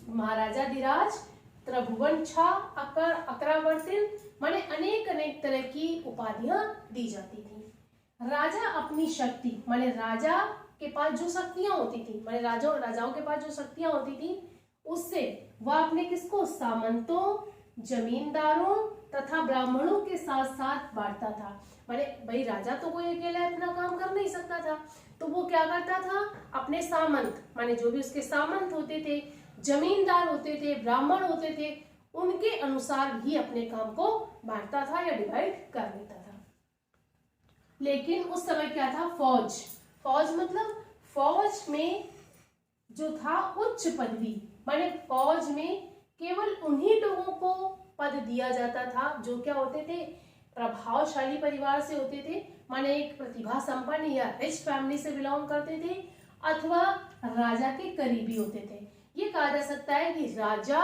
महाराजाधिराज, त्रिभुवनछा अकरावर्तिन माने अनेक तरह की उपाधियां दी जाती थी। राजा अपनी शक्ति माने राजा के पास जो शक्तियां होती थी, माने राजाओं के पास जो शक्तियां होती थी उससे वह अपने किसको, सामंतों, जमींदारों तथा ब्राह्मणों के साथ साथ बांटता था। माने भाई राजा तो कोई अकेला अपना काम कर नहीं सकता था, तो वो क्या करता था, अपने सामंत माने जो भी उसके सामंत होते थे, जमींदार होते थे, ब्राह्मण होते थे, उनके अनुसार ही अपने काम को बांटता था या डिवाइड कर लेता था। लेकिन उस समय क्या था, फौज मतलब फौज में जो था उच्च पदवी, माने फौज में केवल उन्हीं लोगों को पद दिया जाता था जो क्या होते थे, प्रभावशाली परिवार से होते थे, माने एक प्रतिभा संपन्न या रिच फैमिली से बिलोंग करते थे, अथवा राजा के करीबी होते थे। ये कहा जा सकता है कि राजा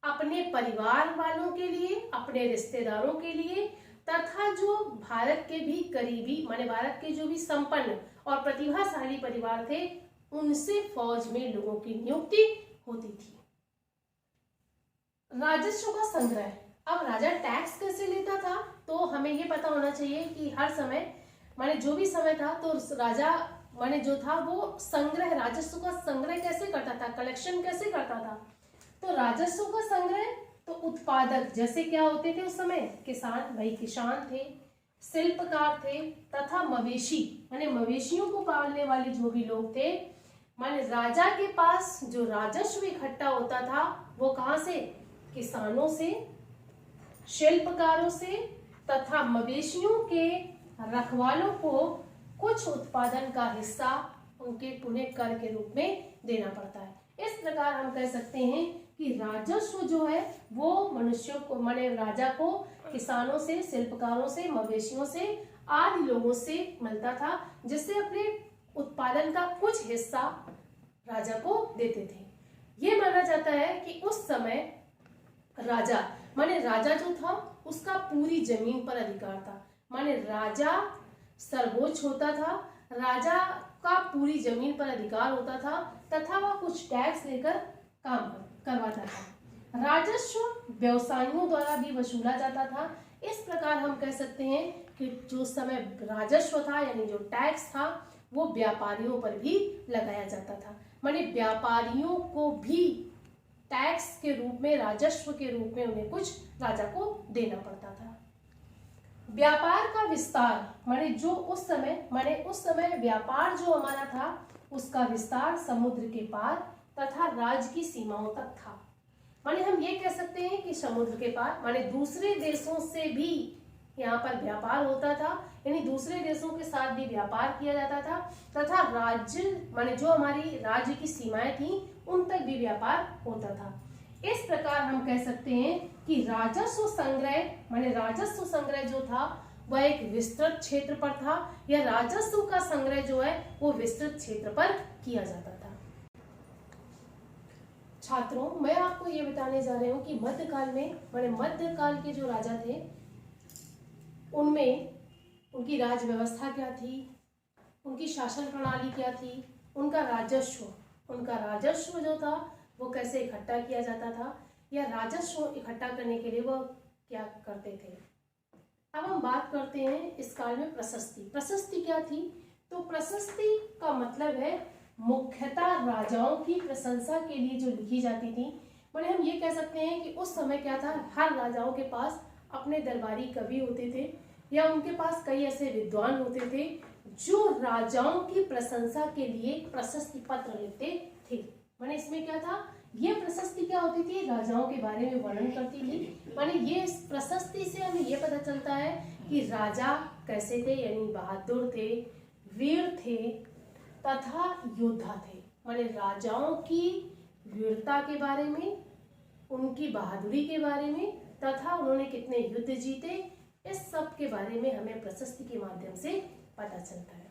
अपने परिवार वालों के लिए, अपने रिश्तेदारों के लिए तथा जो भारत के भी करीबी माने भारत के जो भी संपन्न और प्रतिभाशाली परिवार थे उनसे फौज में लोगों की नियुक्ति होती थी। राजस्व का संग्रह, अब राजा टैक्स कैसे लेता था, तो हमें ये पता होना चाहिए कि हर समय माने जो भी समय था तो राजा माने जो था वो संग्रह, राजस्व का संग्रह कैसे करता था, कलेक्शन कैसे करता था। तो राजस्व का संग्रह तो उत्पादक जैसे क्या होते थे उस समय, किसान थे, शिल्पकार थे तथा मवेशी माने मवेशियों को पालने वाले जो भी लोग थे, माने राजा के पास जो राजस्व इकट्ठा होता था वो कहाँ से, किसानों से, शिल्पकारों से तथा मवेशियों के रखवालों को कुछ उत्पादन का हिस्सा उनके पुण्य कर के रूप में देना पड़ता है। इस प्रकार हम कह सकते हैं कि राजस्व जो है वो मनुष्यों को माने राजा को किसानों से, शिल्पकारों से, मवेशियों से आदि लोगों से मिलता था, जिससे अपने उत्पादन का कुछ हिस्सा राजा को देते थे। ये माना जाता है कि उस समय राजा माने राजा जो था उसका पूरी जमीन पर अधिकार था, माने राजा सर्वोच्च होता था, राजा का पूरी जमीन पर अधिकार होता था तथा वह कुछ टैक्स लेकर काम करवाता था। राजस्व व्यवसायियों द्वारा भी वसूला जाता था। इस प्रकार हम कह सकते हैं कि जो समय राजस्व था यानी जो टैक्स था वो व्यापारियों पर भी लगाया जाता था, माने व्यापारियों को भी टैक्स के रूप में, राजस्व के रूप में उन्हें कुछ राजा को देना पड़ता था। व्यापार का विस्तार माने उस समय व्यापार जो हमारा था उसका विस्तार समुद्र के पार तथा राज्य की सीमाओं तक था। माने हम ये कह सकते हैं कि समुद्र के पार माने दूसरे देशों से भी यहाँ पर व्यापार होता था, यानी दूसरे देशों के साथ भी व्यापार किया जाता था तथा राज्य माने जो हमारी राज्य की सीमाएं थी उन तक भी व्यापार होता था। इस प्रकार हम कह सकते हैं कि राजस्व संग्रह जो था वह एक विस्तृत क्षेत्र पर था, या राजस्व का संग्रह जो है वो विस्तृत क्षेत्र पर किया जाता था। छात्रों, मैं आपको ये बताने जा रही हूँ कि मध्यकाल में मध्यकाल के जो राजा थे उनमें उनकी राज व्यवस्था क्या थी, उनकी शासन प्रणाली क्या थी, उनका राजस्व जो था वो कैसे इकट्ठा किया जाता था, या राजस्व इकट्ठा करने के लिए वो क्या करते थे। अब हम बात करते हैं इस काल में प्रशस्ति। प्रशस्ति क्या थी? तो प्रशस्ति का मतलब है मुख्यतः राजाओं की प्रशंसा के लिए जो लिखी जाती थी। माने हम ये कह सकते हैं कि उस समय क्या था, हर राजाओं के पास अपने दरबारी कवि होते थे या उनके पास कई ऐसे विद्वान होते थे जो राजाओं की प्रशंसा के लिए प्रशस्ति पत्र लिखते थे। माने इसमें क्या था, ये प्रशस्ति क्या होती थी, राजाओं के बारे में वर्णन करती थी। माने ये प्रशस्ति से हमें ये पता चलता है कि राजा कैसे थे, यानी बहादुर थे, वीर थे तथा योद्धा थे। माने राजाओं की वीरता के बारे में, उनकी बहादुरी के बारे में तथा उन्होंने कितने युद्ध जीते, इस सब के बारे में हमें प्रशस्ति के माध्यम से पता चलता है।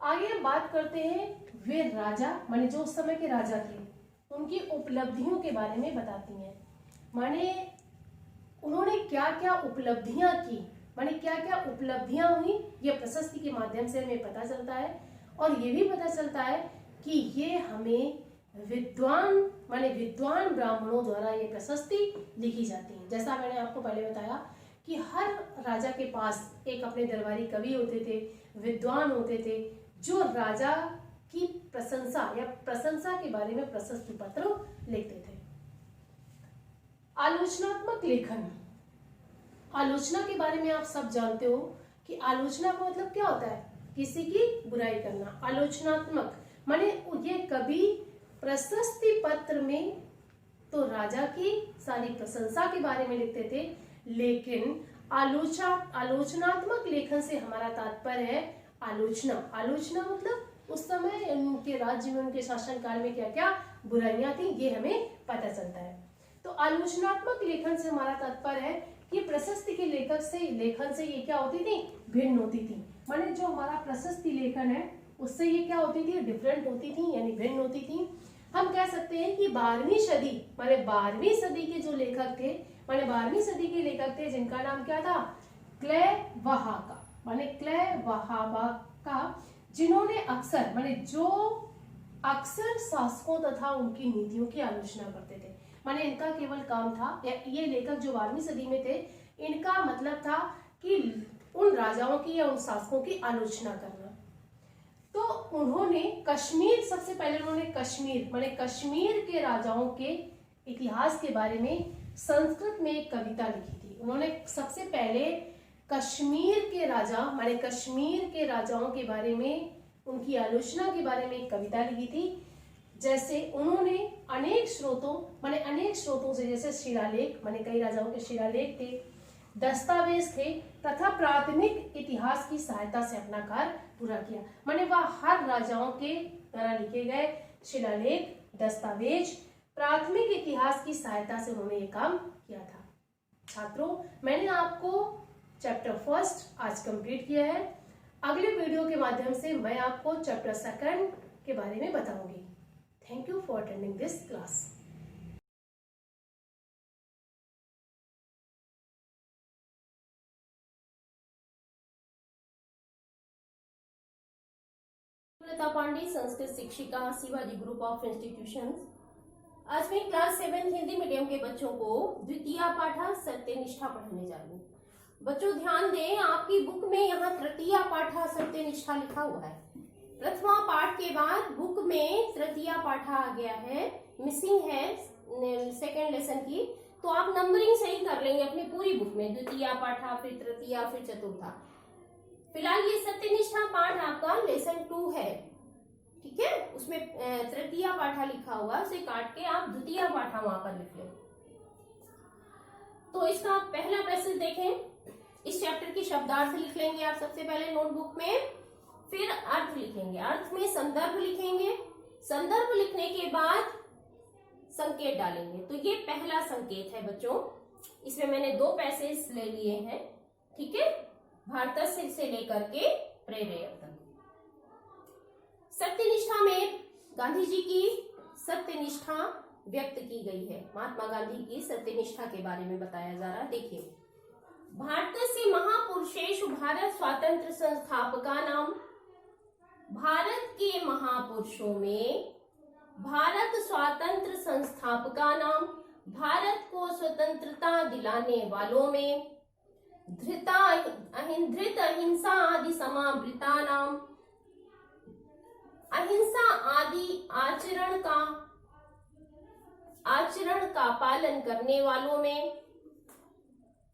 आगे हम बात करते हैं वे राजा, माने जो उस समय के राजा थे, उनकी उपलब्धियों के बारे में बताती हैं। माने उन्होंने क्या क्या उपलब्धियां की, माने क्या क्या उपलब्धियां हुई, ये प्रशस्ति के माध्यम से हमें पता चलता है। और ये भी पता चलता है कि ये हमें विद्वान माने विद्वान ब्राह्मणों द्वारा ये प्रशस्ति लिखी जाती है। जैसा मैंने आपको पहले बताया कि हर राजा के पास एक अपने दरबारी कवि होते थे, विद्वान होते थे जो राजा की प्रशंसा या प्रशंसा के बारे में प्रशस्ति पत्र लिखते थे। आलोचनात्मक लेखन, आलोचना के बारे में आप सब जानते हो कि आलोचना का मतलब क्या होता है, किसी की बुराई करना। आलोचनात्मक माने ये कभी प्रशस्ति पत्र में तो राजा की सारी प्रशंसा के बारे में लिखते थे, लेकिन आलोचनात्मक लेखन से हमारा तात्पर्य है आलोचना। आलोचना मतलब उस समय उनके राज्य में, उनके शासन काल में क्या क्या बुराइयां थी, ये हमें पता चलता है। तो आलोचनात्मक लेखन से हमारा तात्पर्य है कि प्रशस्ति के लेखन से ये क्या होती थी, भिन्न होती थी। माने जो हमारा प्रशस्ति लेखन है उससे ये क्या होती थी, डिफरेंट होती थी, यानी भिन्न होती थी। हम कह सकते हैं कि 12वीं सदी माने 12वीं सदी के जो लेखक थे, माने 12वीं सदी के लेखक थे जिनका नाम क्या था, क्लेवहाका, माने क्लेवहाका, जिन्होंने अक्सर माने जो अक्सर शासकों तथा उनकी नीतियों की आलोचना करते थे। माने इनका केवल काम था, या ये लेखक जो 12वीं सदी में थे, इनका मतलब था कि उन राजाओं की या उन शासकों की आलोचना करना। तो उन्होंने कश्मीर, सबसे पहले उन्होंने कश्मीर माने कश्मीर के राजाओं के इतिहास के बारे में संस्कृत में एक कविता लिखी थी। उन्होंने सबसे पहले कश्मीर के राजा माने कश्मीर के राजाओं के बारे में, उनकी आलोचना के बारे में एक कविता लिखी थी। जैसे उन्होंने अनेक स्रोतों से, जैसे शिलालेख माने कई राजाओं के शिलालेख थे, दस्तावेज थे तथा प्राथमिक इतिहास की सहायता से अपना कार्य पूरा किया। माने वह हर राजाओं के द्वारा लिखे गए शिलालेख, दस्तावेज, प्राथमिक इतिहास की सहायता से उन्होंने ये काम किया था। छात्रों, मैंने आपको चैप्टर 1 आज कंप्लीट किया है। अगले वीडियो के माध्यम से मैं आपको चैप्टर 2 के बारे में बताऊंगी। Thank you for attending this class. Lata Pandey, Sanskrit शिक्षिका, शिवाजी ग्रुप ऑफ इंस्टीट्यूशंस। आज मैं क्लास 7 हिंदी मीडियम के बच्चों को द्वितीय पाठ सत्यनिष्ठा पढ़ाने जा रही हूँ। बच्चों ध्यान दें, आपकी बुक में यहाँ तृतीय पाठ सत्यनिष्ठा लिखा हुआ है। प्रथमा पाठ के बाद बुक में तृतीय पाठ आ गया है, मिसिंग है सेकेंड लेसन की, तो आप नंबरिंग सही कर लेंगे अपनी पूरी बुक में, द्वितीय पाठ, फिर तृतीय, फिर चतुर्था। फिलहाल ये सत्यनिष्ठा पाठ आपका लेसन 2 है, ठीक है। उसमें तृतीय पाठ लिखा हुआ, उसे काट के आप द्वितीय पाठ वहां पर लिख लो। तो इसका पहला पैसेज देखें। इस चैप्टर की शब्दार्थ लिख लेंगे आप सबसे पहले नोटबुक में, फिर अर्थ लिखेंगे, अर्थ में संदर्भ लिखेंगे, संदर्भ लिखने के बाद संकेत डालेंगे। तो ये पहला संकेत है बच्चों, इसमें मैंने 2 पैसेज ले लिए हैं, ठीक है, भारतस्य से लेकर के प्रेरय तक। सत्यनिष्ठा में गांधी जी की सत्यनिष्ठा व्यक्त की गई है, महात्मा गांधी की सत्यनिष्ठा के बारे में बताया जा रहा है। देखिए, भारतस्य महापुरुषेषु भारत स्वातंत्र संस्थापका नाम, भारत के महापुरुषों में, भारत स्वातंत्र संस्थापका नाम, भारत को स्वतंत्रता दिलाने वालों में, धृत अहिंसा आदि समावृतानाम, अहिंसा आदि आचरण का पालन करने वालों में,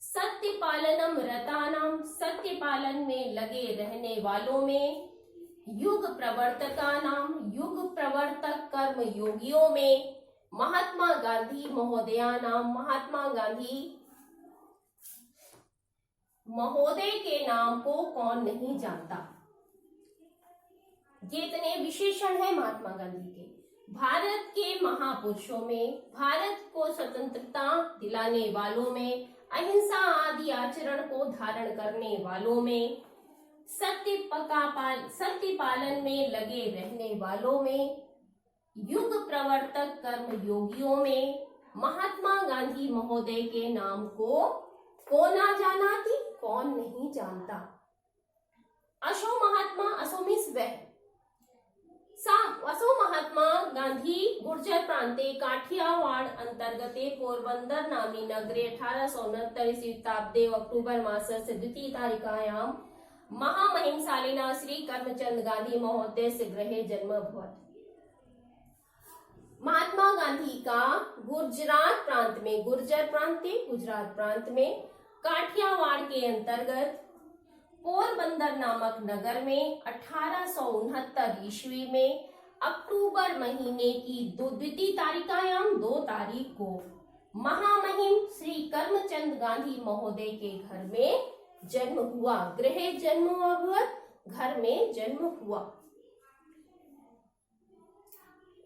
सत्य पालनम रतानाम, सत्य पालन में लगे रहने वालों में, युग प्रवर्तकानाम, युग प्रवर्तक कर्म योगियों में, महात्मा गांधी महोदयानाम, महात्मा गांधी महोदय के नाम को कौन नहीं जानता। ये इतने विशेषण है महात्मा गांधी के। भारत के महापुरुषों में, भारत को स्वतंत्रता दिलाने वालों में, अहिंसा आदि आचरण को धारण करने वालों में, सत्य पालन में लगे रहने वालों में, युग प्रवर्तक कर्म योगियों में, महात्मा गांधी महोदय के नाम को कौन ना जानाती, कौन नहीं जानता। असो महात्मा, असो मीन्स वह, असो महात्मा गांधी गुर्जर प्रांते काठियावाड़ अंतर्गते पोरबंदर नामी नगरे 1869 ईस्वीताब्दे अक्टूबर मासस्य 2 तारिकायां महामहिम शालिना श्री कर्मचंद गांधी महोदयस्य गृहे जन्म भवत्। महात्मा गांधी का गुजरात प्रांत में, गुर्जर गुजरात प्रांत में काठियावाड़ के अंतर्गत पोरबंदर नामक नगर में 1869 ईस्वी में अक्टूबर महीने की 2 तारिकायाम 2 तारीख को महामहिम श्री कर्मचंद गांधी महोदय के घर में जन्म हुआ। गृहे जन्म हुआ, घर में जन्म हुआ।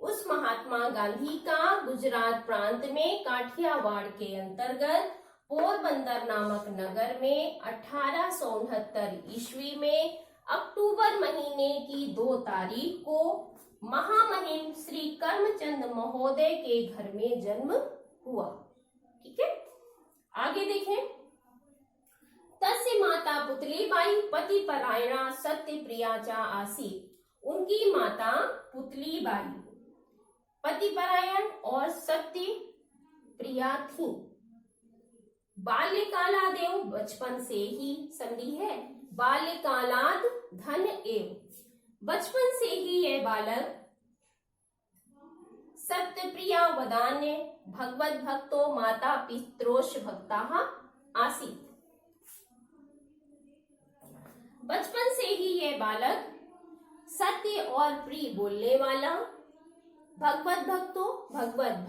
उस महात्मा गांधी का गुजरात प्रांत में काठियावाड़ के अंतर्गत पोरबंदर नामक नगर में 1869 ईस्वी में अक्टूबर महीने की 2 तारीख को महामहिम श्री कर्मचंद महोदय के घर में जन्म हुआ। ठीक है, आगे देखें। तस्य माता पुतलीबाई पति परायणा सत्य प्रिया चा आसीत। उनकी माता पुतलीबाई पति परायण और सत्य प्रिया थी। बाल्यकालादेव, बचपन से ही, संधि है, बाल्यकालाद धन एव, बचपन से ही यह बालक सत्य प्रिया वदान्य भगवत भक्तो माता पित्रोश भक्ता आसीत। बचपन से ही यह बालक सत्य और प्रिय बोलने वाला, भगवत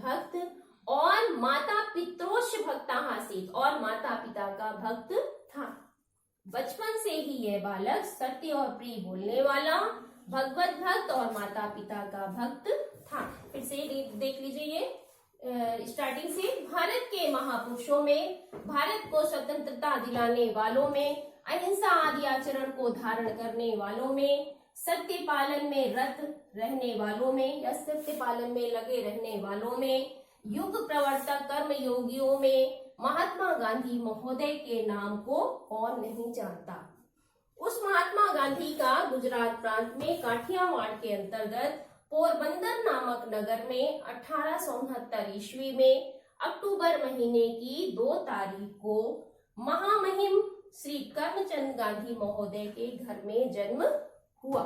भक्त और माता पित्रोश भक्ता आसीत, और माता पिता का भक्त था। बचपन से ही यह बालक सत्य और प्रिय बोलने वाला, भगवत भक्त और माता पिता का भक्त था। फिर से देख लीजिए ये स्टार्टिंग से। भारत के महापुरुषों में, भारत को स्वतंत्रता दिलाने वालों में, अहिंसा आदि आचरण को धारण करने वालों में, सत्य पालन में रत रहने वालों में या सत्य पालन में लगे रहने वालों में, युग प्रवर्तक कर्म योगियों में महात्मा गांधी महोदय के नाम को कौन नहीं जानता। उस महात्मा गांधी का गुजरात प्रांत में काठियावाड़ के अंतर्गत पोरबंदर नामक नगर में 1869 ईस्वी में अक्टूबर महीने की 2 तारीख को महामहिम श्री कर्मचंद गांधी महोदय के घर में जन्म हुआ।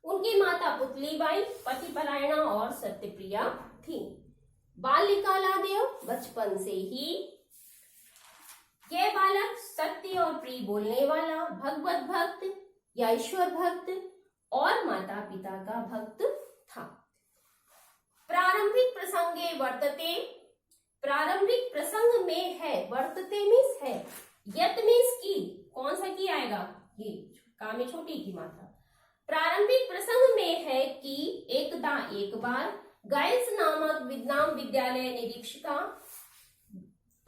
उनकी माता पुतलीबाई पति परायणा और सत्यप्रिया थी। बाल्यकालादेव, बचपन से ही यह बालक सत्य और प्रिय बोलने वाला, भगवत भक्त या ईश्वर भक्त और माता पिता का भक्त था। प्रारंभिक प्रसंगे वर्तते, प्रारंभिक प्रसंग में है, वर्तते मीन्स है, यत मीन्स की, कौन सा की आएगा, ये का में छोटी की मात्रा। प्रारंभिक प्रसंग में है कि एकदा एक बार गाइस नामक नाम विद्यालय निरीक्षिका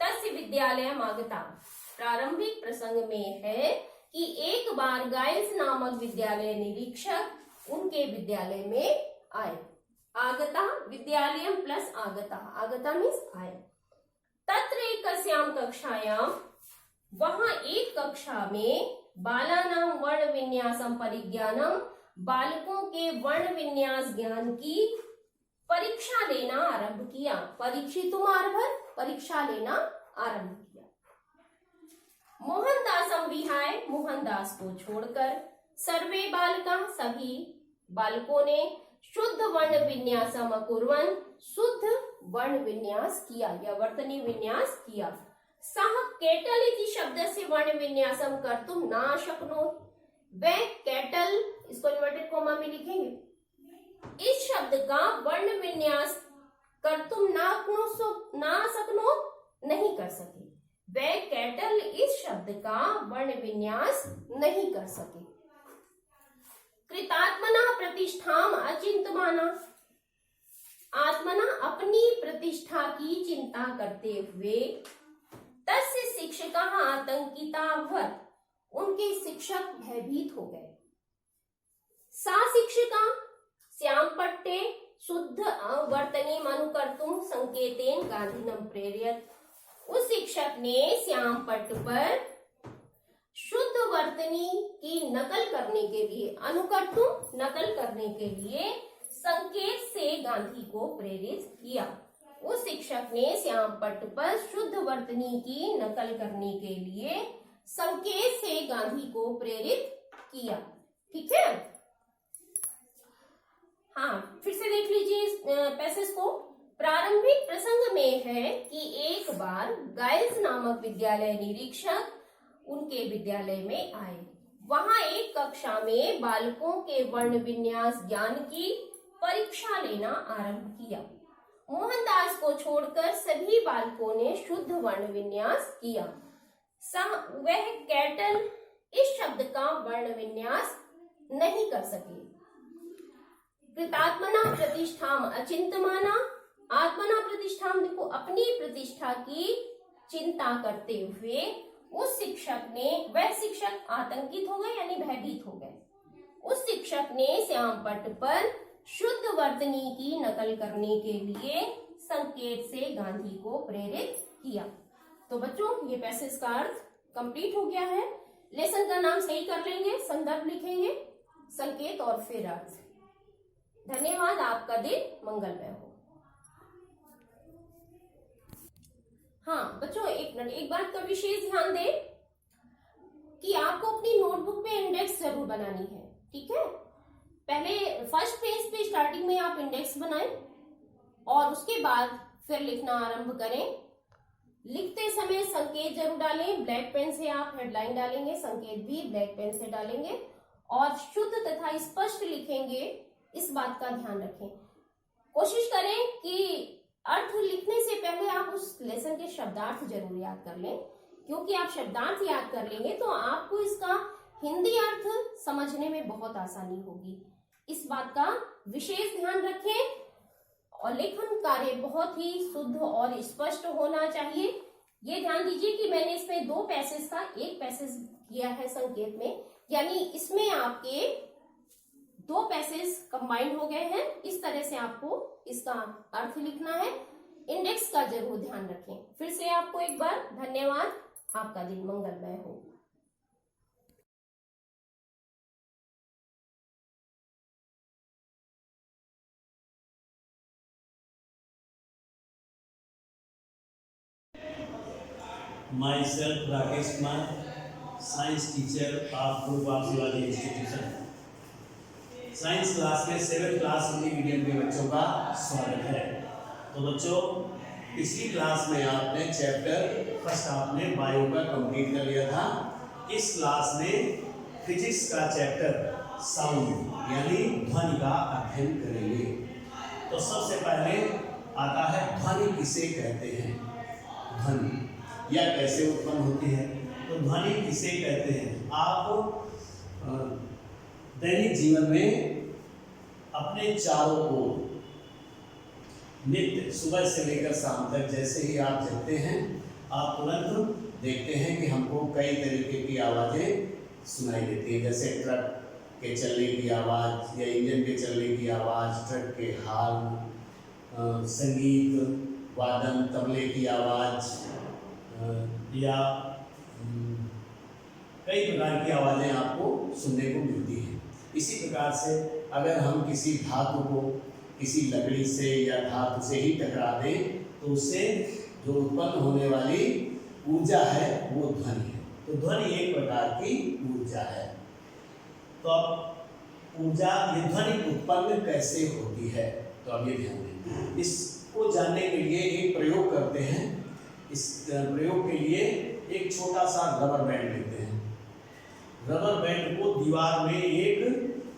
तस्य विद्यालय मागता। प्रारंभिक प्रसंग में है कि एक बार गाइस नामक विद्यालय निरीक्षक उनके विद्यालय में आए। आगता, विद्यालयम प्लस आगता, आगता मीन्स आए। तत्र एकस्याम कक्षायाम, वहां एक कक्षा में बालानाम वर्ण विन्यासम परिज्ञानम, बालकों के वर्ण विन्यास ज्ञान की परीक्षा लेना आरंभ किया। परीक्षितुम आरभत, परीक्षा लेना आरंभ किया। विहाय मोहनदास को छोड़कर सर्वे बालकाः सभी बालकों ने शुद्ध वर्ण विन्यासम अकुर्वन् शुद्ध वर्ण विन्यास किया या वर्तनी विन्यास किया। सः केटल इति शब्दस्य वर्ण विन्यासम कर्तुं न शक्नोति। वह केटल, इसको इन्वर्टेड कॉमा में लिखेंगे, इस शब्द का वर्ण विन्यास कर्तुं न शक्नोति, नहीं कर सके। वह केटल इस शब्द का वर्ण विन्यास नहीं कर सके। कृतात्मना प्रतिष्ठाम अचिंतमाना, आत्मना अपनी प्रतिष्ठा की चिंता करते हुए तस्य शिक्षकः आतंकिताभवत्, उनके शिक्षक भयभीत हो गए। सा शिक्षिका श्यामपट्टे शुद्ध वर्तनीम अनुकर्तुं संकेतेन गांधिनं प्रेरयत्, उस शिक्षक ने श्यामपट्ट पर शुद्ध वर्तनी की नकल करने के लिए, अनुकर्तुं नकल करने के लिए संकेत से गांधी को प्रेरित किया। उस शिक्षक ने श्यामपट्ट पर शुद्ध वर्तनी की नकल करने के लिए संकेत से गांधी को प्रेरित किया। ठीक है, हाँ, फिर से देख लीजिए इस पैसेज को। प्रारंभिक प्रसंग में है कि एक बार गाइल्स नामक विद्यालय निरीक्षक उनके विद्यालय में आए। वहां एक कक्षा में बालकों के वर्ण विन्यास ज्ञान की परीक्षा लेना आरंभ किया। मोहनदास को छोड़कर सभी बालकों ने शुद्ध वर्ण विन्यास किया। वह केटल इस शब्द का वर्ण विन्यास नहीं कर सके। कृतात्मना प्रतिष्ठाम अचिंतमाना, आत्मना प्रतिष्ठाम, देखो अपनी प्रतिष्ठा की चिंता करते हुए उस शिक्षक ने, वह शिक्षक आतंकित हो गए यानी भयभीत हो गए। उस शिक्षक ने श्यामपट्ट पर शुद्ध वर्तनी की नकल करने के लिए संकेत से गांधी को प्रेरित किया। तो बच्चों, ये पैसेज का अर्थ कंप्लीट हो गया है। लेसन का नाम सही कर लेंगे, संदर्भ लिखेंगे, संकेत और फिर अर्थ। धन्यवाद, आपका दिन मंगलमय हो। हाँ बच्चों, एक मिनट, एक बात का विशेष ध्यान दें कि आपको अपनी नोटबुक पे इंडेक्स जरूर बनानी है। ठीक है, पहले फर्स्ट पेज पे स्टार्टिंग में आप इंडेक्स बनाएं और उसके बाद फिर लिखना आरंभ करें। लिखते समय संकेत जरूर डालें। ब्लैक पेन से आप हेडलाइन डालेंगे, संकेत भी ब्लैक पेन से डालेंगे और शुद्ध तथा स्पष्ट लिखेंगे, इस बात का ध्यान रखें। कोशिश करें कि अर्थ लिखने से पहले आप उस लेसन के शब्दार्थ जरूर याद कर लें, क्योंकि आप शब्दार्थ याद कर लेंगे तो आपको इसका हिंदी अर्थ समझने में बहुत आसानी होगी। इस बात का विशेष ध्यान रखें और लेखन कार्य बहुत ही शुद्ध और स्पष्ट होना चाहिए। ये ध्यान दीजिए कि मैंने इसमें दो पैसेज का एक पैसेज किया है संकेत में, यानी इसमें आपके दो पैसेज कंबाइंड हो गए हैं। इस तरह से आपको इसका अर्थ लिखना है। इंडेक्स का जरूर ध्यान रखें। फिर से आपको एक बार धन्यवाद, आपका दिन मंगलमय हो। Myself Rakesh Kumar, science teacher of Group of Shivaji Institution. Science class में 7th क्लास हिंदी मीडियम के बच्चों का स्वागत है। तो बच्चों, पिछली क्लास में आपने चैप्टर फर्स्ट आपने बायो का कंप्लीट कर लिया था। इस क्लास में फिजिक्स का चैप्टर साउंड यानी ध्वनि का अध्ययन करेंगे। तो सबसे पहले आता है ध्वनि किसे कहते हैं, ध्वनि या कैसे उत्पन्न होती है। तो ध्वनि किसे कहते हैं, आप दैनिक जीवन में अपने चारों ओर नित्य सुबह से लेकर शाम तक जैसे ही आप जगते हैं, आप तुरंत देखते हैं कि हमको कई तरीके की आवाज़ें सुनाई देती है, जैसे ट्रक के चलने की आवाज़ या इंजन के चलने की आवाज़, ट्रक के हॉर्न, संगीत वादन, तबले की आवाज़ या कई प्रकार की आवाज़ें आपको सुनने को मिलती हैं। इसी प्रकार से अगर हम किसी धातु को किसी लकड़ी से या धातु से ही टकरा दें तो उससे जो उत्पन्न होने वाली ऊर्जा है वो ध्वनि है। तो ध्वनि एक प्रकार की ऊर्जा है। तो अब ऊर्जा ये ध्वनि उत्पन्न कैसे होती है, तो अब ये ध्यान दें। इसको जानने के लिए एक प्रयोग करते हैं। इस प्रयोग के लिए एक छोटा सा रबर बैंड लेते हैं। रबर बैंड को दीवार में एक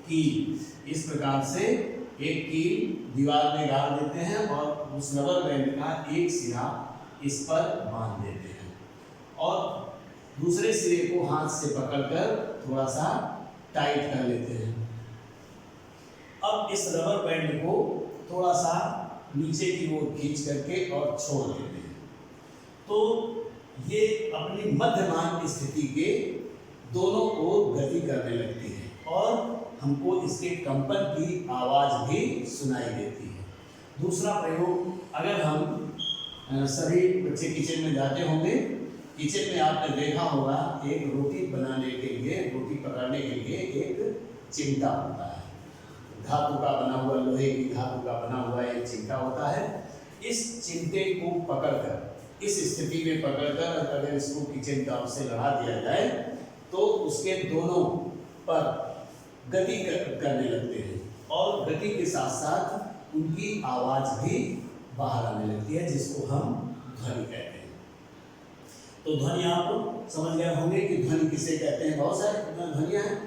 कील, इस प्रकार से एक कील दीवार में गाड़ देते हैं और उस रबर बैंड का एक सिरा इस पर बांध देते हैं और दूसरे सिरे को हाथ से पकड़कर थोड़ा सा टाइट कर लेते हैं। अब इस रबर बैंड को थोड़ा सा नीचे की ओर खींच करके और छोड़ देते हैं, तो ये अपनी मध्यमान स्थिति के दोनों ओर गति करने लगती है और हमको इसके कंपन की आवाज भी सुनाई देती है। दूसरा प्रयोग, अगर हम सभी बच्चे किचन में जाते होंगे, किचन में आपने देखा होगा एक रोटी बनाने के लिए, रोटी पकाने के लिए एक चिमटा होता है, धातु का बना हुआ, लोहे की धातु का बना हुआ एक चिमटा होता है। इस चिमटे को पकड़कर, इस स्थिति में पकड़कर अगर इसको किचन टॉप से लड़ा दिया जाए तो उसके दोनों पर गति करने लगते हैं और गति के साथ साथ उनकी आवाज भी बाहर आने लगती है, जिसको हम ध्वनि कहते हैं। तो ध्वनि आप समझ गए होंगे कि ध्वनि किसे कहते हैं। बहुत सारे ध्वनियाँ हैं,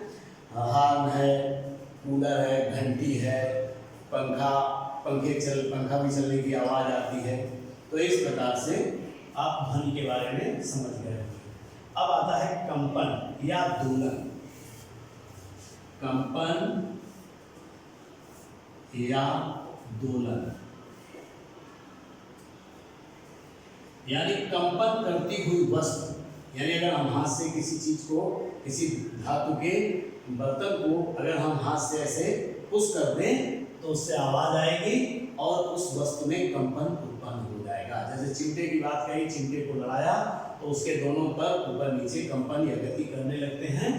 हार्न है, कूलर है, घंटी है, पंखा भी चलने की आवाज आती है। तो इस प्रकार से आप ध्वनि के बारे में समझ गए। अब आता है कंपन या दोलन। कंपन या दोलन यानी कंपन करती हुई वस्तु, यानी अगर हम हाथ से किसी चीज को, किसी धातु के बर्तन को अगर हम हाथ से ऐसे पुश कर दें तो उससे आवाज आएगी और उस वस्तु में कंपन उत्पन्न हो जाएगा। जैसे चिमटे की बात कही, चिमटे को लड़ाया तो उसके दोनों पर ऊपर नीचे कंपन या गति करने लगते हैं।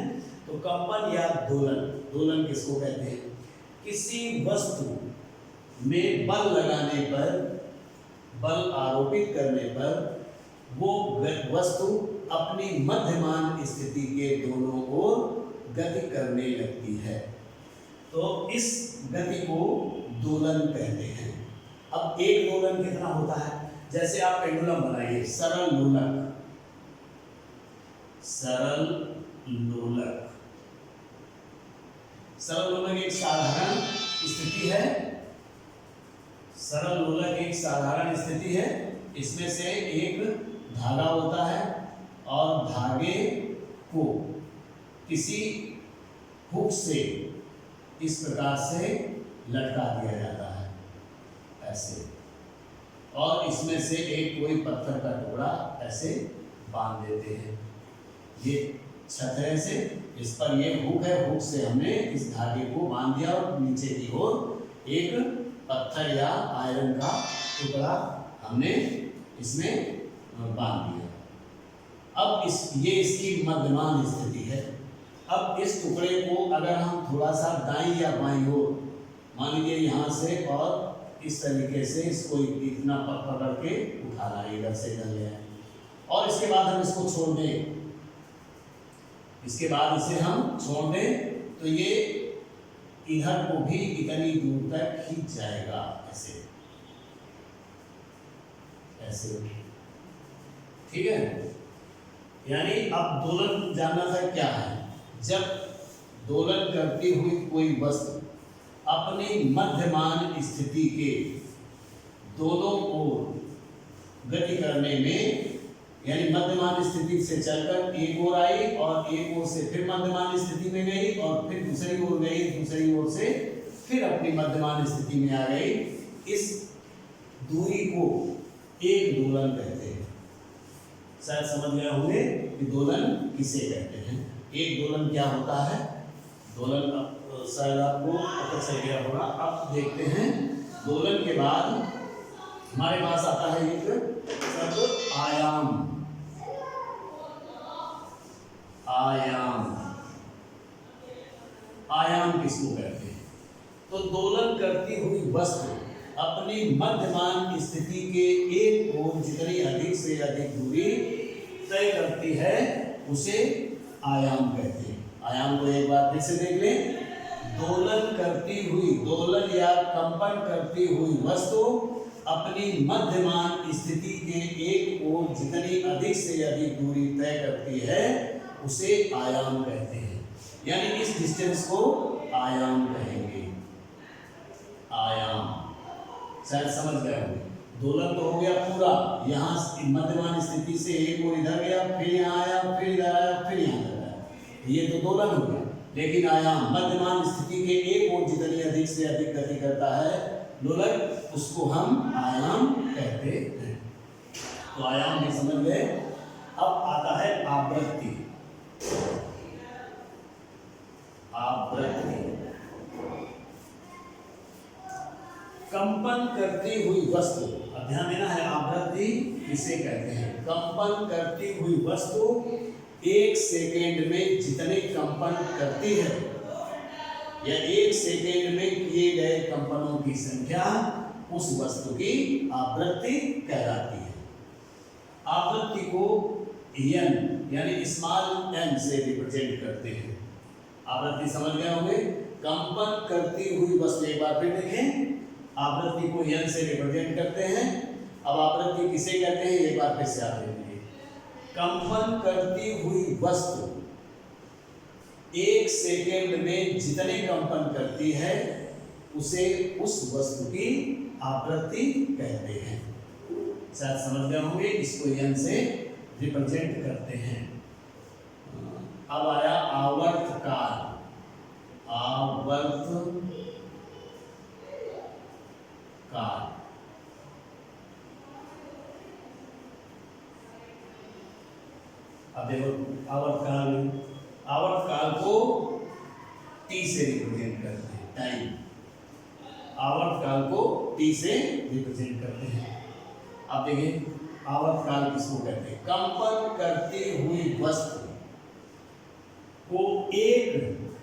तो कंपन या दोलन, दोलन किसको कहते हैं? किसी वस्तु में बल लगाने पर, बल आरोपित करने पर वो वस्तु अपनी मध्यमान स्थिति के दोनों ओर गति करने लगती है, तो इस गति को दोलन कहते हैं। अब एक दोलन कितना होता है? जैसे आप पेंडुलम बनाइए, सरल लोलक, सरल लोलक। सरल लोलक एक साधारण स्थिति है, सरल लोलक एक साधारण स्थिति है। इसमें से एक धागा होता है और धागे को किसी हुक से इस प्रकार से लटका दिया जाता है ऐसे, और इसमें से एक कोई पत्थर का टुकड़ा ऐसे बांध देते हैं। ये छतरे से, इस पर ये हुक है, हुक से हमने इस धागे को बांध दिया और नीचे की ओर एक पत्थर या आयरन का टुकड़ा हमने इसमें बांध दिया। अब ये इसकी मध्यमान स्थिति है। अब इस टुकड़े को अगर हम थोड़ा सा दाईं या बाईं ओर, मान लीजिए यहाँ से, और इस तरीके से इसको इतना पकड़ के उठाना, इधर से इधर ले आए, और इसके बाद हम इसको छोड़ दें, इसके बाद इसे हम छोड़ दें तो ये इधर को भी इतनी दूर तक खींच जाएगा, ऐसे ऐसे, ठीक है। यानी अब दोलन जानना था क्या है। जब दोलन करती हुई कोई वस्तु अपनी मध्यमान स्थिति के दोनों ओर गति करने में, यानी मध्यमान स्थिति से चलकर एक ओर आई और एक ओर से फिर मध्यमान स्थिति में गई और फिर दूसरी ओर गई, दूसरी ओर से फिर अपनी मध्यमान स्थिति में आ गई, इस दूरी को एक दोलन कहते हैं। शायद समझ गए होंगे कि दोलन किसे कहते हैं। एक दोलन क्या होता है? दोलन शायद आपको पता चल गया होगा। अब देखते हैं, दोलन के बाद हमारे पास आता है एक शब्द आयाम। आयाम, आयाम किसको कहते हैं? तो दोलन करती हुई वस्तु अपनी मध्यमान स्थिति के एक ओर जितनी अधिक से अधिक दूरी तय करती है उसे आयाम कहते हैं। आयाम को एक बार फिर से देख लें। दोलन करती हुई, दोलन या कंपन करती हुई वस्तु अपनी मध्यमान स्थिति के एक ओर जितनी अधिक से अधिक दूरी तय करती है उसे आयाम कहते हैं। यानी इस डिस्टेंस को आयाम कहेंगे। आयाम शायद समझ गए होंगे। दोलन तो हो गया पूरा, यहाँ मध्यमान स्थिति से एक ओर इधर गया, फिर यहाँ आया, फिर इधर आया, फिर यहाँ आया, ये तो दोलन हो गया। लेकिन आयाम मध्यमान स्थिति के एक ओर जितनी अधिक से अधिक गति करता है लोलक, उसको हम आयाम कहते हैं। तो आयाम भी समझ गए। अब आता है आवृत्ति। आवृत्ति कंपन करती हुई वस्तु, अब ध्यान देना है आवृत्ति किसे कहते हैं। कंपन करती हुई वस्तु एक सेकेंड में जितने कंपन करती है या एक सेकेंड में किए गए कंपनों की संख्या उस वस्तु की आवृत्ति कहलाती है। आवृत्ति को n यानी स्मॉल n से रिप्रेजेंट करते हैं। आवृत्ति समझ गए होंगे। कंपन करती हुई वस्तु, एक बार फिर देखें, आवृत्ति को n से रिप्रेजेंट करते हैं। अब आवृत्ति किसे कहते हैं एक बार फिर से आप देखेंगे। कंपन करती हुई वस्तु एक सेकेंड में जितने कंपन करती है उसे उस वस्तु की आवृत्ति कहते हैं। शायद समझ गए होंगे। इसको n से रिप्रेजेंट करते हैं। अब आया आवर्तकाल। आवर्तकाल, अब देखो आवर्तकाल को T से रिप्रेजेंट करते हैं। टाइम आवर्तकाल को T से रिप्रेजेंट करते हैं। अब देखिए आवर्तकाल किसको कहते हैं। कंपन करती हुई वस्तु को एक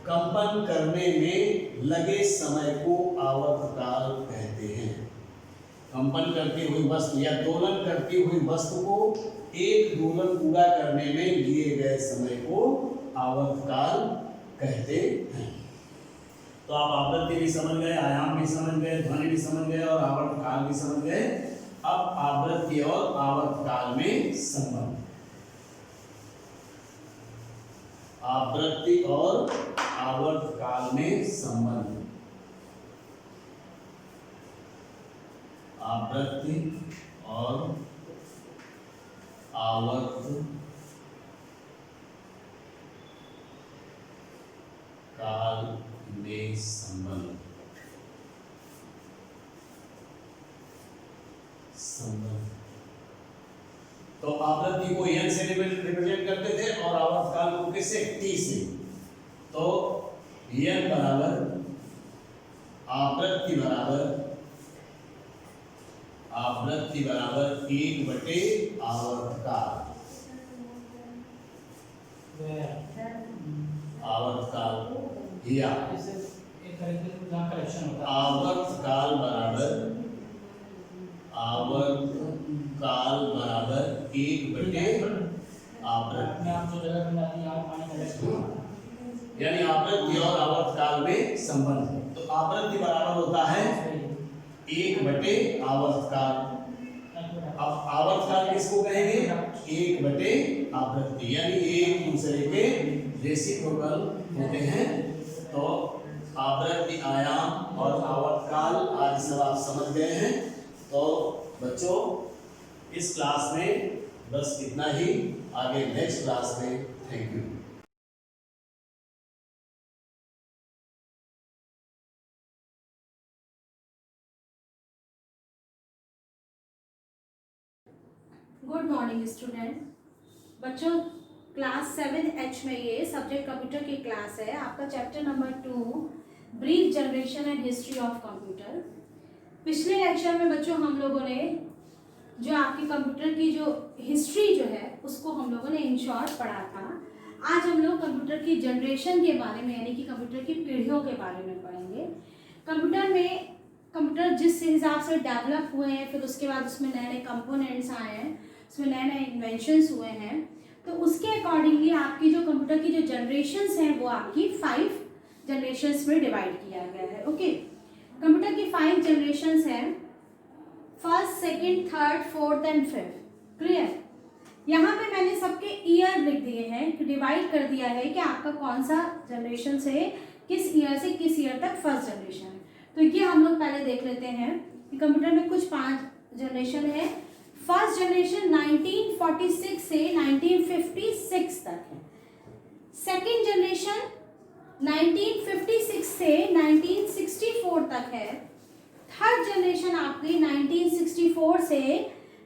कंपन करने में लगे समय को आवर्तकाल कहते हैं। कंपन करती हुई वस्तु या दोलन करती हुई वस्तु को एक दोलन पूरा करने में लिए गए समय को आवर्तकाल कहते हैं। तो आप आवृत्ति भी समझ गए, आयाम भी समझ गए, ध्वनि भी समझ गए और आवर्तकाल भी समझ गए। अब आवृत्ति और आवर्तकाल में संबंध। आवृत्ति और आवर्तकाल में संबंध। आवृत्ति और आवर्तकाल में संबंध। तो आवृत्ति को n से रिप्रेजेंट करते थे और आवर्तकाल को किससे, t से। तो n बराबर आवृत्ति बराबर 1/आवर्तकाल। आवर्तकाल या आवर्तकाल बराबर 1/आवृत्ति, यानी आवृत्ति और आवर्तकाल में संबंध। तो आवृत्ति बराबर होता है 1/आवर्तकाल। अब आवर्तकाल किसको कहेंगे, 1/आवृत्ति, यानी एक दूसरे के रेसिप्रोकल होते हैं। तो आवृत्ति, आयाम और आवर्तकाल आज सब आप समझ गए हैं। तो बच्चों इस क्लास में बस इतना ही, आगे नेक्स्ट क्लास में। Thank you. Good morning student. बच्चों क्लास 7H में ये सब्जेक्ट कंप्यूटर की क्लास है। आपका chapter number 2 brief generation and history of computer. पिछले लेक्चर में बच्चों हम लोगों ने जो आपकी कंप्यूटर की जो हिस्ट्री जो है उसको हम लोगों ने इन शॉर्ट पढ़ा था। आज हम लोग कंप्यूटर की जनरेशन के बारे में यानी कि कंप्यूटर की पीढ़ियों के बारे में पढ़ेंगे। कंप्यूटर जिस हिसाब से डेवलप हुए हैं, फिर उसके बाद उसमें नए नए कंपोनेंट्स आए हैं, उसमें नए नए इन्वेंशंस हुए हैं। तो उसके अकॉर्डिंगली आपकी जो कंप्यूटर की जो जनरेशन्स हैं वो आपकी 5 जनरेशन्स में डिवाइड किया गया है। ओके, कंप्यूटर की 5 जनरेशन्स हैं, first, second, third, fourth and fifth. Clear? यहाँ पे मैंने सबके ईयर लिख दिए हैं, डिवाइड कर दिया है कि आपका कौन सा जनरेशन से किस ईयर से किस ईयर तक फर्स्ट जनरेशन है। तो ये हम लोग पहले देख लेते हैं कि कंप्यूटर में कुछ 5 जनरेशन है। फर्स्ट जनरेशन 1946 से 1956 तक है। सेकेंड जनरेशन 1956 से 1964 तक है। थर्ड जनरेशन आपकी 1964 से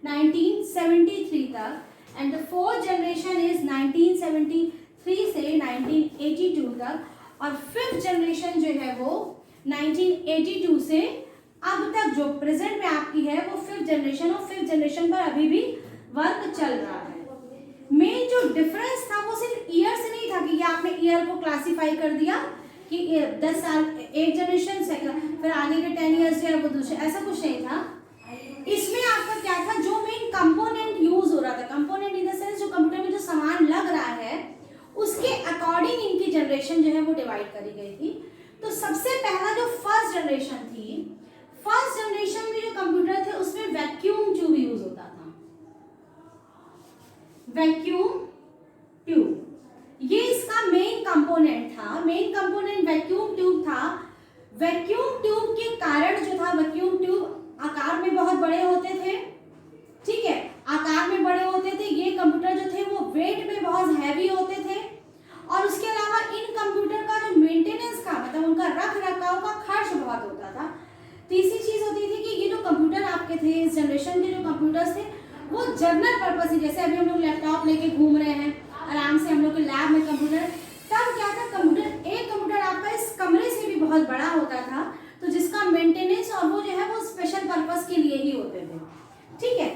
1973 तक, and the fourth generation is 1973 से 1982 तक, और फिफ्थ जनरेशन जो है वो 1982 से अब तक जो प्रेजेंट में आपकी है वो फिफ्थ जनरेशन, और फिफ्थ जनरेशन पर अभी भी वर्क चल रहा है। मेन जो डिफरेंस था वो सिर्फ ईयर से नहीं था कि ये आपने ईयर को क्लासिफाई कर दिया कि 10 साल एक जनरेशन से, फिर आगे के 10 ईयर्स जो है वो दूसरे, ऐसा कुछ नहीं था। इसमें आपका क्या था, जो मेन कंपोनेंट यूज हो रहा था, कंपोनेंट इन द सेंस जो कंप्यूटर में जो सामान लग रहा है उसके अकॉर्डिंग इनकी जनरेशन जो है वो डिवाइड करी गई थी। तो सबसे पहला जो फर्स्ट जनरेशन थी, फर्स्ट जनरेशन में जो कंप्यूटर थे उसमें वैक्यूम ट्यूब यूज होता था। वैक्यूम ट्यूब ये इसका मेन कंपोनेंट था। मेन कंपोनेंट वैक्यूम ट्यूब था। वैक्यूम ट्यूब के कारण जो था, वैक्यूम ट्यूब आकार में बहुत बड़े होते थे, ठीक है, आकार में बड़े होते थे। ये कंप्यूटर जो थे वो वेट में बहुत हैवी होते थे, और उसके अलावा इन कंप्यूटर का जो मेंटेनेंस का मतलब उनका रख रखाव का खर्च बहुत होता था। तीसरी चीज होती थी कि ये जो कंप्यूटर आपके थे, इस जनरेशन के जो कंप्यूटर्स थे वो जर्नल पर्पस ही, जैसे अभी हम लोग लैपटॉप लेके घूम रहे हैं आराम से, हम लोग के लैब में कंप्यूटर, तब क्या था, कंप्यूटर एक कंप्यूटर आपका इस कमरे से भी बहुत बड़ा होता था, तो जिसका मेंटेनेंस और वो जो है वो स्पेशल पर्पस के लिए ही होते थे, ठीक है।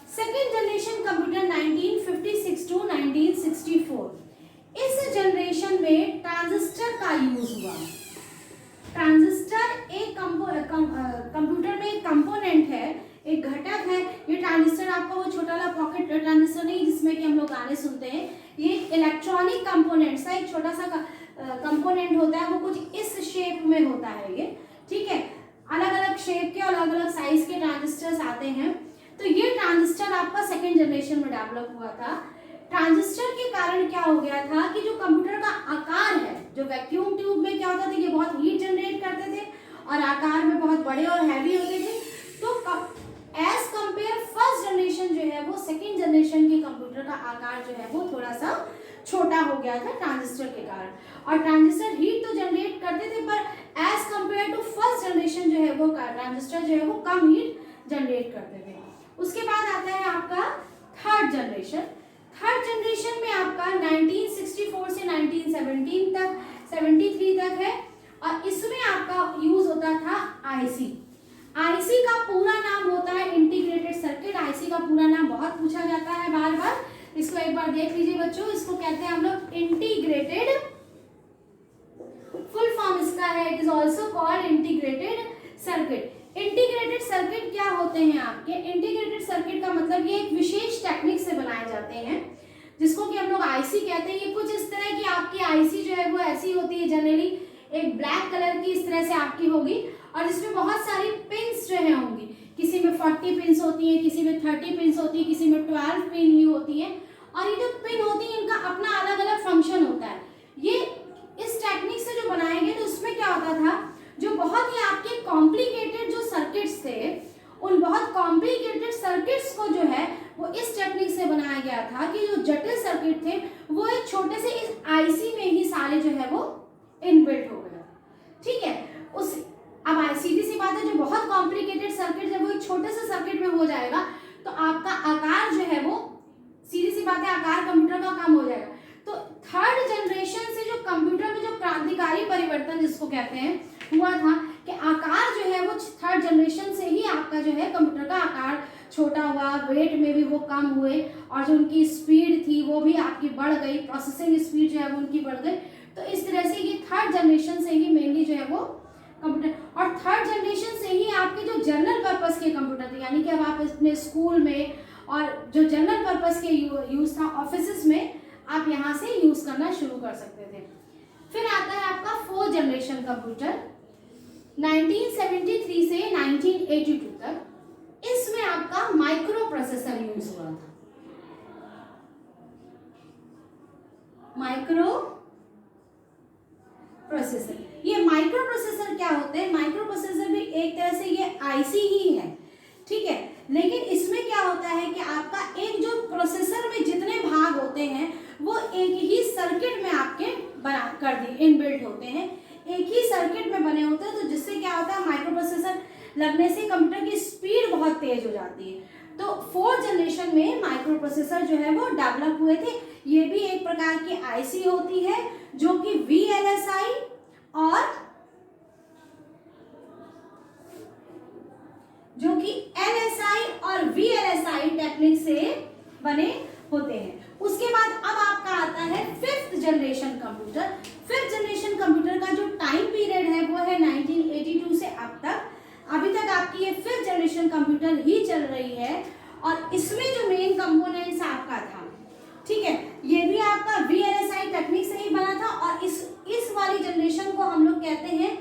सेकेंड जनरेशन कंप्यूटर 1956 टू 1964, इस जनरेशन में ट्रांजिस्टर का यूज हुआ। ट्रांजिस्टर एक कंप्यूटर में एक कंपोनेंट है, एक घटक है। ये ट्रांजिस्टर आपका वो छोटा वाला पॉकेट ट्रांजिस्टर नहीं जिसमें कि हम लोग गाने सुनते हैं, ये इलेक्ट्रॉनिक कंपोनेंट सा एक छोटा सा कंपोनेंट होता है, वो कुछ इस शेप में होता है ये, ठीक है। अलग अलग शेप के और अलग अलग साइज के ट्रांजिस्टर्स आते हैं। तो ये ट्रांजिस्टर आपका सेकेंड जनरेशन में डेवलप हुआ था। ट्रांजिस्टर के कारण क्या हो गया था कि जो कंप्यूटर का आकार है, जो वैक्यूम ट्यूब में क्या होता था, ये बहुत हीट जनरेट करते थे और आकार में बहुत बड़े और हैवी होते थे। तो एज कंपेयर फर्स्ट जनरेशन जो है वो सेकेंड जनरेशन के कंप्यूटर का आकार जो है वो थोड़ा सा छोटा हो गया था ट्रांजिस्टर के कारण। और ट्रांजिस्टर हीट तो जनरेट करते थे, पर as compare to first generation जो है वो ट्रांजिस्टर जो है वो कम हीट जनरेट करते थे। उसके बाद आता है आपका थर्ड जनरेशन। थर्ड जनरेशन में आपका 1964 से 1973 तक है, और इसमें आपका यूज होता था आईसी। आईसी का पूरा नाम होता है इंटीग्रेटेड सर्किट। आईसी का पूरा नाम बहुत पूछा जाता है बार बार, इसको एक बार देख लीजिए बच्चों। इसको कहते हैं हम लोग इंटीग्रेटेड, फुल फॉर्म इसका है, it is also called integrated circuit. Integrated circuit क्या होते हैं आपके? इंटीग्रेटेड सर्किट का मतलब ये एक विशेष टेक्निक से बनाए जाते हैं जिसको कि हम लोग आईसी कहते हैं। ये कुछ इस तरह की आपकी आईसी जो है वो ऐसी होती है, जनरली एक ब्लैक कलर की इस तरह से आपकी होगी, और इसमें बहुत सारी पिंस जो है होंगी। किसी में 40 पिंस होती है, किसी में 30 पिंस होती है, किसी में 12 पिन ही होती है। और ये जो पिन होती है इनका अपना अलग अलग फंक्शन होता है। ये इस टेक्निक से जो बनाए गए तो उसमें क्या होता था, जो बहुत ही आपके कॉम्प्लिकेटेड जो सर्किट्स थे, उन बहुत कॉम्प्लिकेटेड सर्किट्स को जो है वो इस टेक्निक से बनाया गया था कि जो जटिल सर्किट थे वो एक छोटे से इस आईसी में ही सारे जो है वो इनबिल्ट हो गए, ठीक है। उस अब सीधी सी बात है, जो बहुत कॉम्प्लिकेटेड सर्किट है वो एक छोटे से सर्किट में हो जाएगा तो आपका आकार जो है वो, सीधी सी बात है, आकार कंप्यूटर का कम हो जाएगा। तो थर्ड जनरेशन से जो कंप्यूटर में जो क्रांतिकारी परिवर्तन जिसको कहते हैं हुआ था कि आकार जो है वो थर्ड जनरेशन से ही आपका जो है कंप्यूटर का आकार छोटा हुआ, वेट में भी वो कम हुए, और जो उनकी स्पीड थी वो भी आपकी बढ़ गई, प्रोसेसिंग स्पीड जो है वो उनकी बढ़ गई। तो इस तरह से ये थर्ड जनरेशन से ही मेनली जो है वो कंप्यूटर, और थर्ड जनरेशन से ही आपके जो जनरल पर्पस के कंप्यूटर थे, यानी कि अब आप अपने स्कूल में और जो जनरल पर्पस के यूज था ऑफिसेज में, आप यहाँ से यूज करना शुरू कर सकते थे। फिर आता है आपका 4th जनरेशन कंप्यूटर 1973 से 1982 तक। इसमें आपका माइक्रो प्रोसेसर यूज हुआ था। माइक्रो प्रोसेसर, ये माइक्रो प्रोसेसर क्या होते हैं? माइक्रो प्रोसेसर भी एक तरह से ये आईसी ही है, ठीक है, लेकिन इसमें क्या होता है कि आपका एक जो प्रोसेसर में जितने भाग होते हैं वो एक ही सर्किट में आपके बना कर दिए इनबिल्ट होते हैं, एक ही सर्किट में बने होते हैं। तो जिससे क्या होता है, माइक्रो प्रोसेसर लगने से कंप्यूटर की स्पीड बहुत तेज हो जाती है। तो 4th जनरेशन में माइक्रो प्रोसेसर जो है वो डेवलप हुए थे। ये भी एक प्रकार की आईसी होती है जो कि वीएलएसआई और एलएसआई और वीएलएसआई टेक्निक से बने होते हैं। उसके बाद अब आपका आता है 5th generation computer. 5th generation computer का जो टाइम पीरियड है वो है 1982 से अब तक। अभी तक आपकी ये 5th जनरेशन कंप्यूटर ही चल रही है और इसमें जो मेन कंपोनेंट्स आपका था, ठीक है, ये भी आपका वीएलएसआई टेक्निक से ही बना था। और इस वाली जनरेशन को हम लोग कहते हैं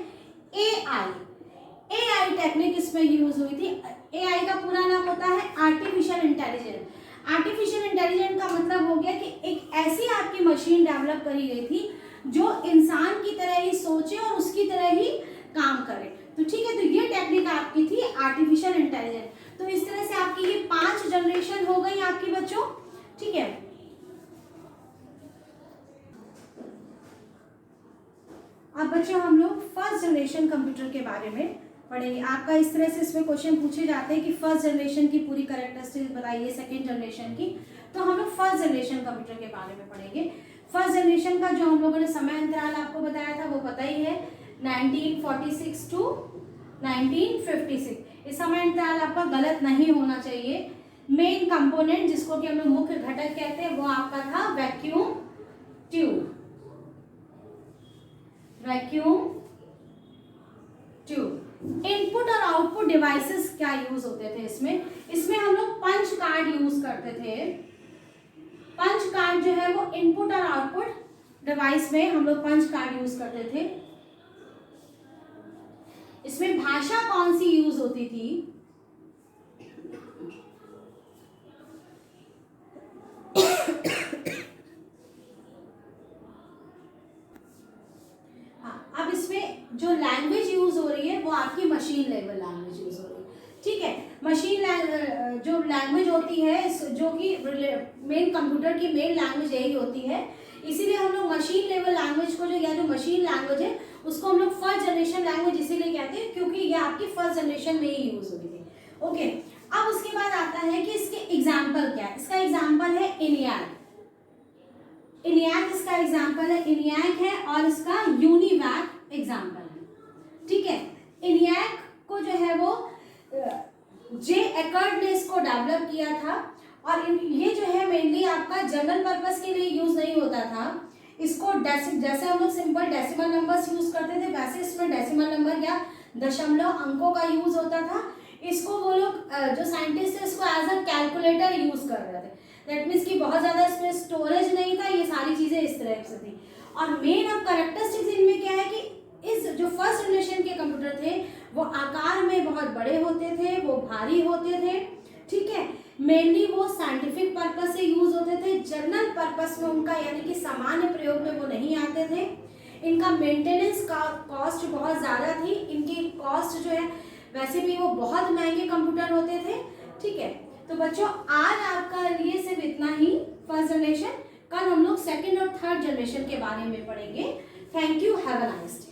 एआई टेक्निक इसमें यूज हुई थी। एआई का पूरा नाम होता है आर्टिफिशियल इंटेलिजेंस। आर्टिफिशियल इंटेलिजेंस का मतलब हो गया कि एक ऐसी आपकी मशीन डेवलप करी गई थी जो इंसान की तरह ही सोचे और उसकी तरह ही काम करे। तो ठीक है, तो ये टेक्निक आपकी थी आर्टिफिशियल इंटेलिजेंस। तो इस तरह से आपकी ये 5 जनरेशन हो गई आपकी बच्चों, ठीक है। अब बच्चों हम लोग 1st जनरेशन कंप्यूटर के बारे में पढ़ेंगे। आपका इस तरह से इसमें क्वेश्चन पूछे जाते हैं कि 1st जनरेशन की पूरी कैरेक्टरिस्टिक्स बताइए 2nd जनरेशन की। तो हम लोग 1st जनरेशन कंप्यूटर के बारे में पढ़ेंगे। 1st जनरेशन का जो हम लोगों ने समय अंतराल आपको बताया था वो पता ही है, 1946 to 1956। इस समय अंतराल आपका गलत नहीं होना चाहिए। मेन कंपोनेंट जिसको कि हम लोग मुख्य घटक कहते हैं वो आपका था वैक्यूम ट्यूब। इनपुट और आउटपुट डिवाइसेस क्या यूज होते थे इसमें हम लोग पंच कार्ड यूज करते थे। पंच कार्ड जो है वो इनपुट और आउटपुट डिवाइस में हम लोग पंच कार्ड यूज करते थे। इसमें भाषा कौन सी यूज होती थी? अब इसमें जो लैंग्वेज यूज हो रही है वो आपकी मशीन लेवल लैंग्वेज यूज हो रही है, ठीक है। मशीन जो लैंग्वेज होती है जो कि मेन कंप्यूटर की मेन लैंग्वेज यही होती है, इसीलिए हम लोग मशीन लेवल लैंग्वेज को जो मशीन लैंग्वेज है उसको हम लोग 1st जनरेशन लैंग्वेज इसीलिए कहते हैं क्योंकि ये आपकी 1st जनरेशन में ही यूज हुई थी। ओके, अब उसके बाद आता है कि इसके एग्जाम्पल क्या है। इसका एग्जाम्पल है ENIAC। इसका एग्जाम्पल है ENIAC है और इसका UNIVAC एग्जाम्पल है, ठीक है। ENIAC को जो है वो जे एकर्ड ने इसको डेवलप किया था और ये जो है मेनली आपका जनरल पर्पस के लिए यूज नहीं होता था। इसको जैसे हम लोग सिंपल डेसिमल नंबर्स यूज करते थे वैसे इसमें डेसिमल नंबर या दशमलव अंकों का यूज होता था। इसको वो लोग जो साइंटिस्ट थे इसको एज अ कैलकुलेटर यूज कर रहे थे। दैट मीन्स कि बहुत ज़्यादा इसमें स्टोरेज नहीं था, ये सारी चीज़ें इस तरह से थी। और मेन अब कैरेक्टरिस्टिक्स इनमें क्या है कि इस जो 1st जनरेशन के कंप्यूटर थे वो आकार में बहुत बड़े होते थे, वो भारी होते थे, ठीक है। मेनली वो साइंटिफिक पर्पस से यूज होते थे, जनरल पर्पस में उनका यानी कि सामान्य प्रयोग में वो नहीं आते थे। इनका मेंटेनेंस का कॉस्ट बहुत ज़्यादा थी। इनकी कॉस्ट जो है वैसे भी वो बहुत महंगे कंप्यूटर होते थे, ठीक है। तो बच्चों आज आपका लिए सिर्फ इतना ही 1st जनरेशन। कल हम लोग 2nd और 3rd जनरेशन के बारे में पढ़ेंगे। Thank you, have a nice day.